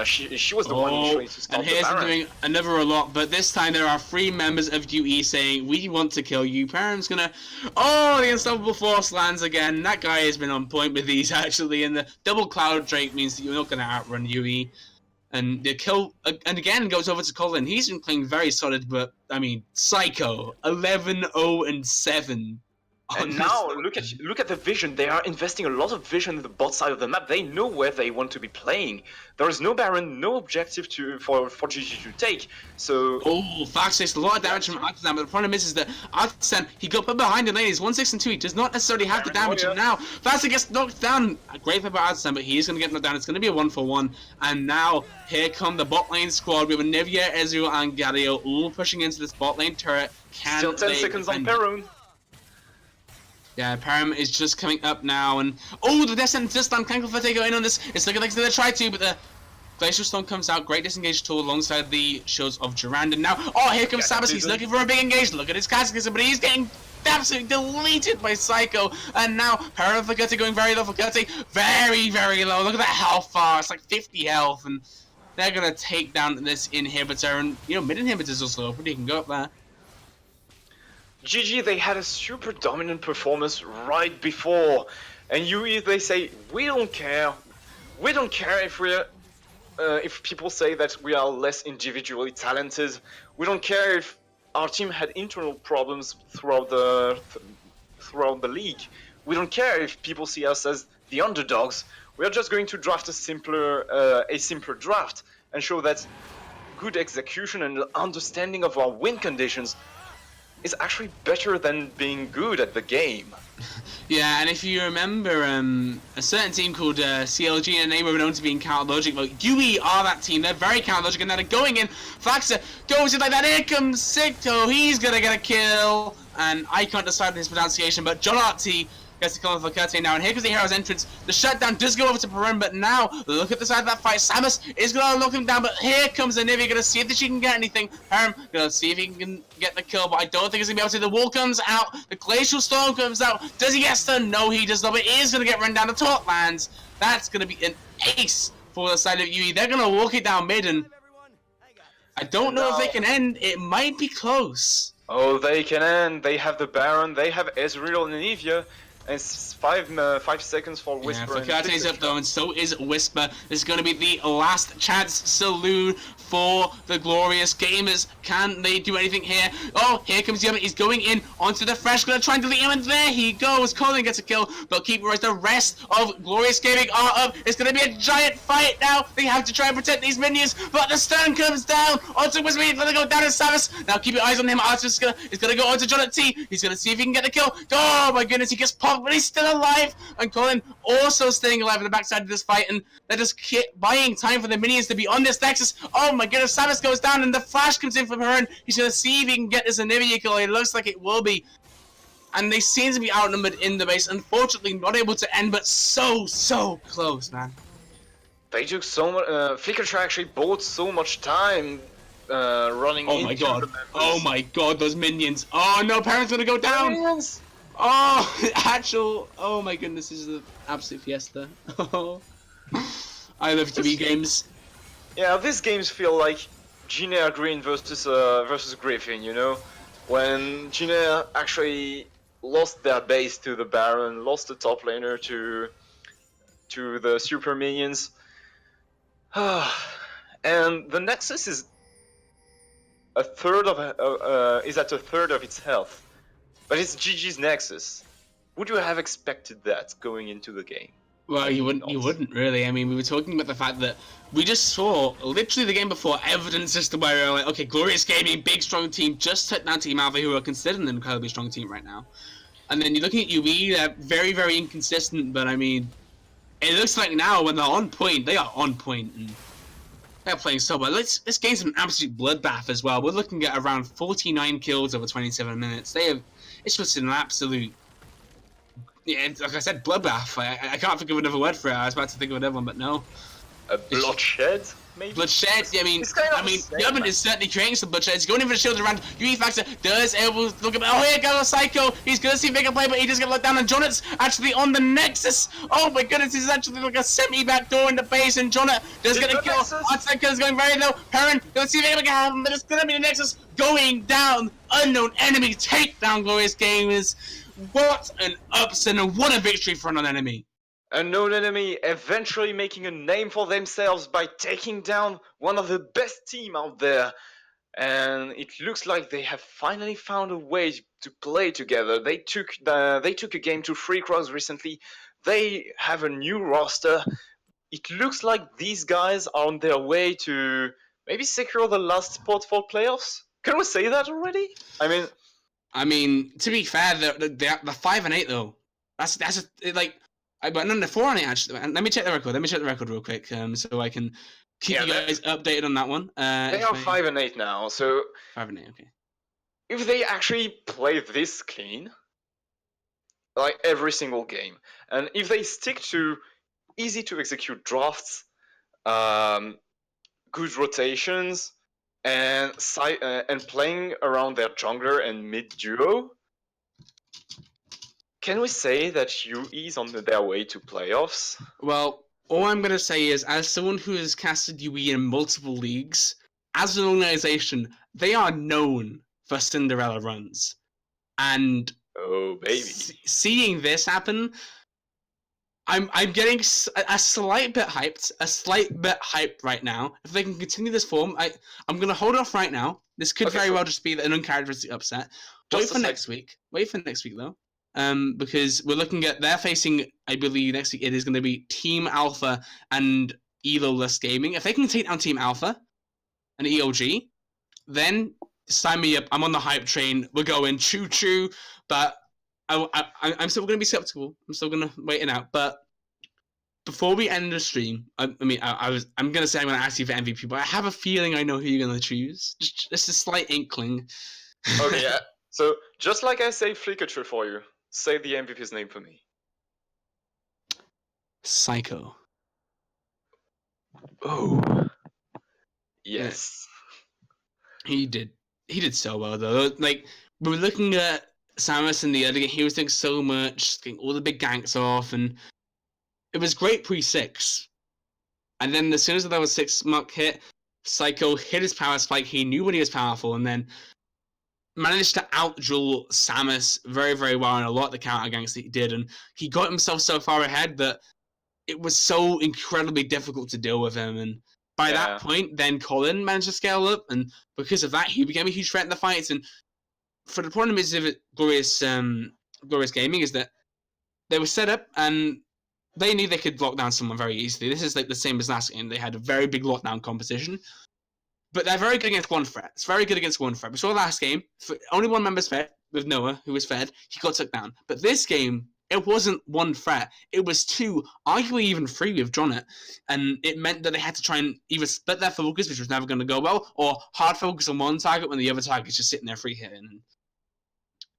She was the one initially to stop and the here's Baron. doing another a lot, but this time there are 3 members of UE saying, we want to kill you. Perun's gonna... Oh, the Unstoppable Force lands again. That guy has been on point with these, actually, and the double Cloud Drake means that you're not gonna outrun UE. And the kill, and again, goes over to Colin. He's been playing very solid, but, I mean, Psycho, 11-0-7. And now, look at the vision. They are investing a lot of vision in the bot side of the map. They know where they want to be playing. There is no Baron, no objective for GG to take. So... Oh, Fox takes a lot of damage from Artisan, but the problem is that Artisan, he got put behind the lane. He's 1-6 and 2. He does not necessarily have the damage. And now, Fox gets knocked down. A great play by Artisan, but he is going to get knocked down. It's going to be a 1-for-1. And now, here come the bot lane squad. We have Nivea, Ezreal, and Galio all pushing into this bot lane turret. Still 10 seconds on Perun. Yeah, Param is just coming up now, and oh, the Descent this time can Confetti go in on this. It's looking like they're gonna try to, but the Glacial Storm comes out. Great disengage tool alongside the shields of Durand. And now, oh, here comes Samus. He's looking for a big engage. Look at his catechism, but he's getting absolutely deleted by Psycho. And now, Param for Gertie going very low for Gertie. Very, very low. Look at that health bar. It's like 50 health, and they're gonna take down this inhibitor. And you know, mid inhibitors also open. He can go up there. GG, they had a super dominant performance right before, and UE, they say, we don't care. We don't care if people say that we are less individually talented. We don't care if our team had internal problems throughout the league. We don't care if people see us as the underdogs. We are just going to draft a simpler draft and show that good execution and understanding of our win conditions is actually better than being good at the game. Yeah, and if you remember, a certain team called CLG, and they were known to be in counter logic. Well, UE are that team. They're very counter logic, and now they're going in. Flaxer goes in like that. Here comes Sicto. He's gonna get a kill, and I can't decide his pronunciation, but Jolati gets the kill for Curti now, and here comes the hero's entrance. The shutdown does go over to Perun, but now, look at the side of that fight. Samus is going to lock him down, but here comes Anivia, going to see if she can get anything. Perun going to see if he can get the kill, but I don't think he's going to be able to. The wall comes out, the Glacial Storm comes out. Does he get stunned? No, he does not, but he is going to get run down. The taunt lands. That's going to be an ace for the side of UE. They're going to walk it down mid, and I don't know if they can end. It might be close. Oh, they can end. They have the Baron, they have Ezreal and Anivia. And it's 5 seconds for Whisper. Yeah, Fakate's up though, and so is Whisper. This is going to be the last chance saloon for the Glorious Gamers. Can they do anything here? Oh, here comes Yummy. He's going in onto the Fresh. Going to try and delete him, and there he goes. Colin gets a kill, but keep right. The rest of Glorious Gaming are up. It's going to be a giant fight now. They have to try and protect these minions, but the stun comes down onto Whisper. He's going to go down to Samus. Now keep your eyes on him. Arthur's is going to go onto John at T. He's going to see if he can get the kill. Oh my goodness, he gets popped off, but he's still alive. And Colin also staying alive at the backside of this fight, and they're just buying time for the minions to be on this Nexus. Oh my goodness, Samus goes down, and the flash comes in from her, and he's gonna see if he can get this Anivia kill. It looks like it will be. And they seem to be outnumbered in the base. Unfortunately, not able to end, but so close, man. They took so much. Flicker actually bought so much time running Oh my into god. the members. Oh my god, those minions. Oh no, Parent's gonna go down. Minions! Oh, actual. Oh my goodness, this is an absolute fiesta. Oh. I love TV games. Yeah, these games feel like Ginair Green versus Griffin, you know? When Ginair actually lost their base to the Baron, lost the top laner to the super minions. And the Nexus is at a third of its health. But it's GG's Nexus. Would you have expected that going into the game? Well, you wouldn't really. I mean, we were talking about the fact that we just saw, literally the game before, evidence as to where we were like, okay, Glorious Gaming, big strong team, just took down Team Alpha, who are considered an incredibly strong team right now. And then you're looking at UE, they're very inconsistent, but I mean, it looks like now when they're on point, they are on point, and they're playing so well. This game's an absolute bloodbath as well. We're looking at around 49 kills over 27 minutes. It's just an absolute, yeah, like I said, bloodbath. I can't think of another word for it. I was about to think of another one, but no. A bloodshed, maybe? Bloodshed, I mean, the Urban is certainly creating some bloodshed. He's going in for the shield around. UE Factor does able to look at, oh, here goes Psycho. He's going to see if they can play, but he does get let down. And Jonat's actually on the Nexus. Oh my goodness, he's actually like a semi-back door in the base, and Jonat does get a kill. Psycho is going very low. Perrin, going to see if they can have him, but it's going to be the Nexus going down. Unknown enemy takedown, Glorious Gamers. What an upset and what a victory for an unknown enemy. Unknown enemy eventually making a name for themselves by taking down one of the best team out there. And it looks like they have finally found a way to play together. They took a game to Free Cross recently. They have a new roster. It looks like these guys are on their way to maybe secure the last spot for playoffs. Can we say that already? I mean, to be fair, the 5 and 8 though. That's but no, 4 and 8 actually. Let me check the record real quick, so I can keep you guys updated on that one. They are 5 and 8 now, so 5 and 8, okay. If they actually play this clean, like every single game, and if they stick to easy to execute drafts, good rotations, and playing around their jungler and mid duo, can we say that UE is on their way to playoffs? Well, all I'm going to say is, as someone who has casted UE in multiple leagues, as an organization, they are known for Cinderella runs. And oh, baby. Seeing this happen, I'm getting a slight bit hyped right now. If they can continue this form, I'm going to hold off right now. This could very well just be an uncharacteristic upset. Wait for next week, though. Because we're looking at, they're facing, I believe next week it is going to be Team Alpha and Elo-less Gaming. If they can take down Team Alpha and EOG, then sign me up. I'm on the hype train. We're going choo-choo. But I'm still going to be skeptical. I'm still going to wait it out. But before we end the stream, I'm going to say I'm going to ask you for MVP, but I have a feeling I know who you're going to choose. Just a slight inkling. Okay, yeah. So, just like I say Flickature for you, say the MVP's name for me. Psycho. Oh. Yes. He did so well, though. Like, we were looking at Samus in the other game. He was doing so much, getting all the big ganks off, and it was great pre-6. And then as soon as the level 6 mark hit, Psycho hit his power spike. He knew when he was powerful, and then managed to out-duel Samus very well in a lot of the counter ganks that he did, and he got himself so far ahead that it was so incredibly difficult to deal with him. And by that point, then Colin managed to scale up, and because of that, he became a huge threat in the fights. And for the problem is of Glorious Gaming is that they were set up and they knew they could lock down someone very easily. This is like the same as last game. They had a very big lockdown competition. But they're very good against one threat. It's very good against one threat. We saw last game, only one member's fed, with Noah, who was fed. He got took down. But this game, it wasn't one threat. It was two, arguably even three with Jonnet. And it meant that they had to try and either split their focus, which was never going to go well, or hard focus on one target when the other target's just sitting there free hitting.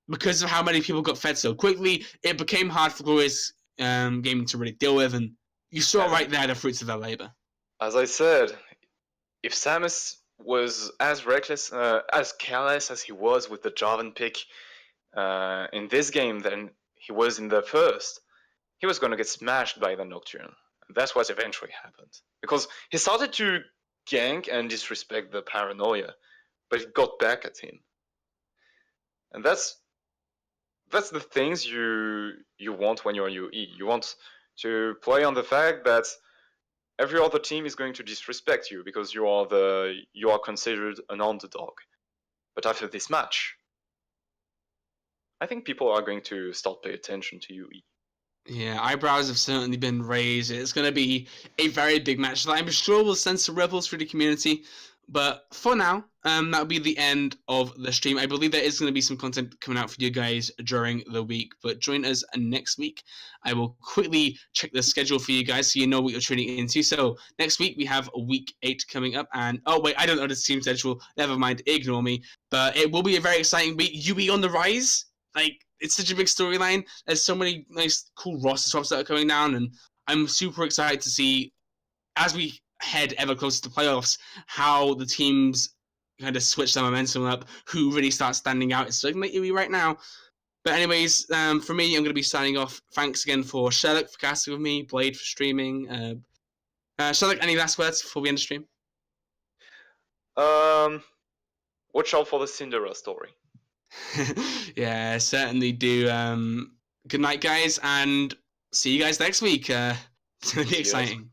Because of how many people got fed so quickly, it became hard for Glorious Gaming to really deal with, and you saw right there the fruits of their labor. As I said, if Samus was as reckless, as careless as he was with the Jarvan pick in this game than he was in the first, he was going to get smashed by the Nocturne. That's what eventually happened. Because he started to gank and disrespect the Paranoia, but it got back at him. And that's the things you want when you're UE. You want to play on the fact that every other team is going to disrespect you because you are considered an underdog. But after this match, I think people are going to start paying attention to UE. Yeah, eyebrows have certainly been raised. It's going to be a very big match that I'm sure will send some ripples through the community. But for now, that'll be the end of the stream. I believe there is going to be some content coming out for you guys during the week, but join us next week. I will quickly check the schedule for you guys so you know what you're tuning into. So next week we have week 8 coming up, and oh wait, I don't know the team schedule. Never mind, ignore me. But it will be a very exciting week. UE on the rise, like it's such a big storyline. There's so many nice, cool roster swaps that are coming down, and I'm super excited to see as we head ever closer to playoffs, how the teams kind of switch their momentum up, who really starts standing out. It's looking like UE right now. But anyways, for me, I'm going to be signing off. Thanks again for Sherlock for casting with me, Blade for streaming. Sherlock, any last words before we end the stream? Watch out for the Cinderella story. Yeah, certainly do. Good night, guys, and see you guys next week. It's going to be exciting.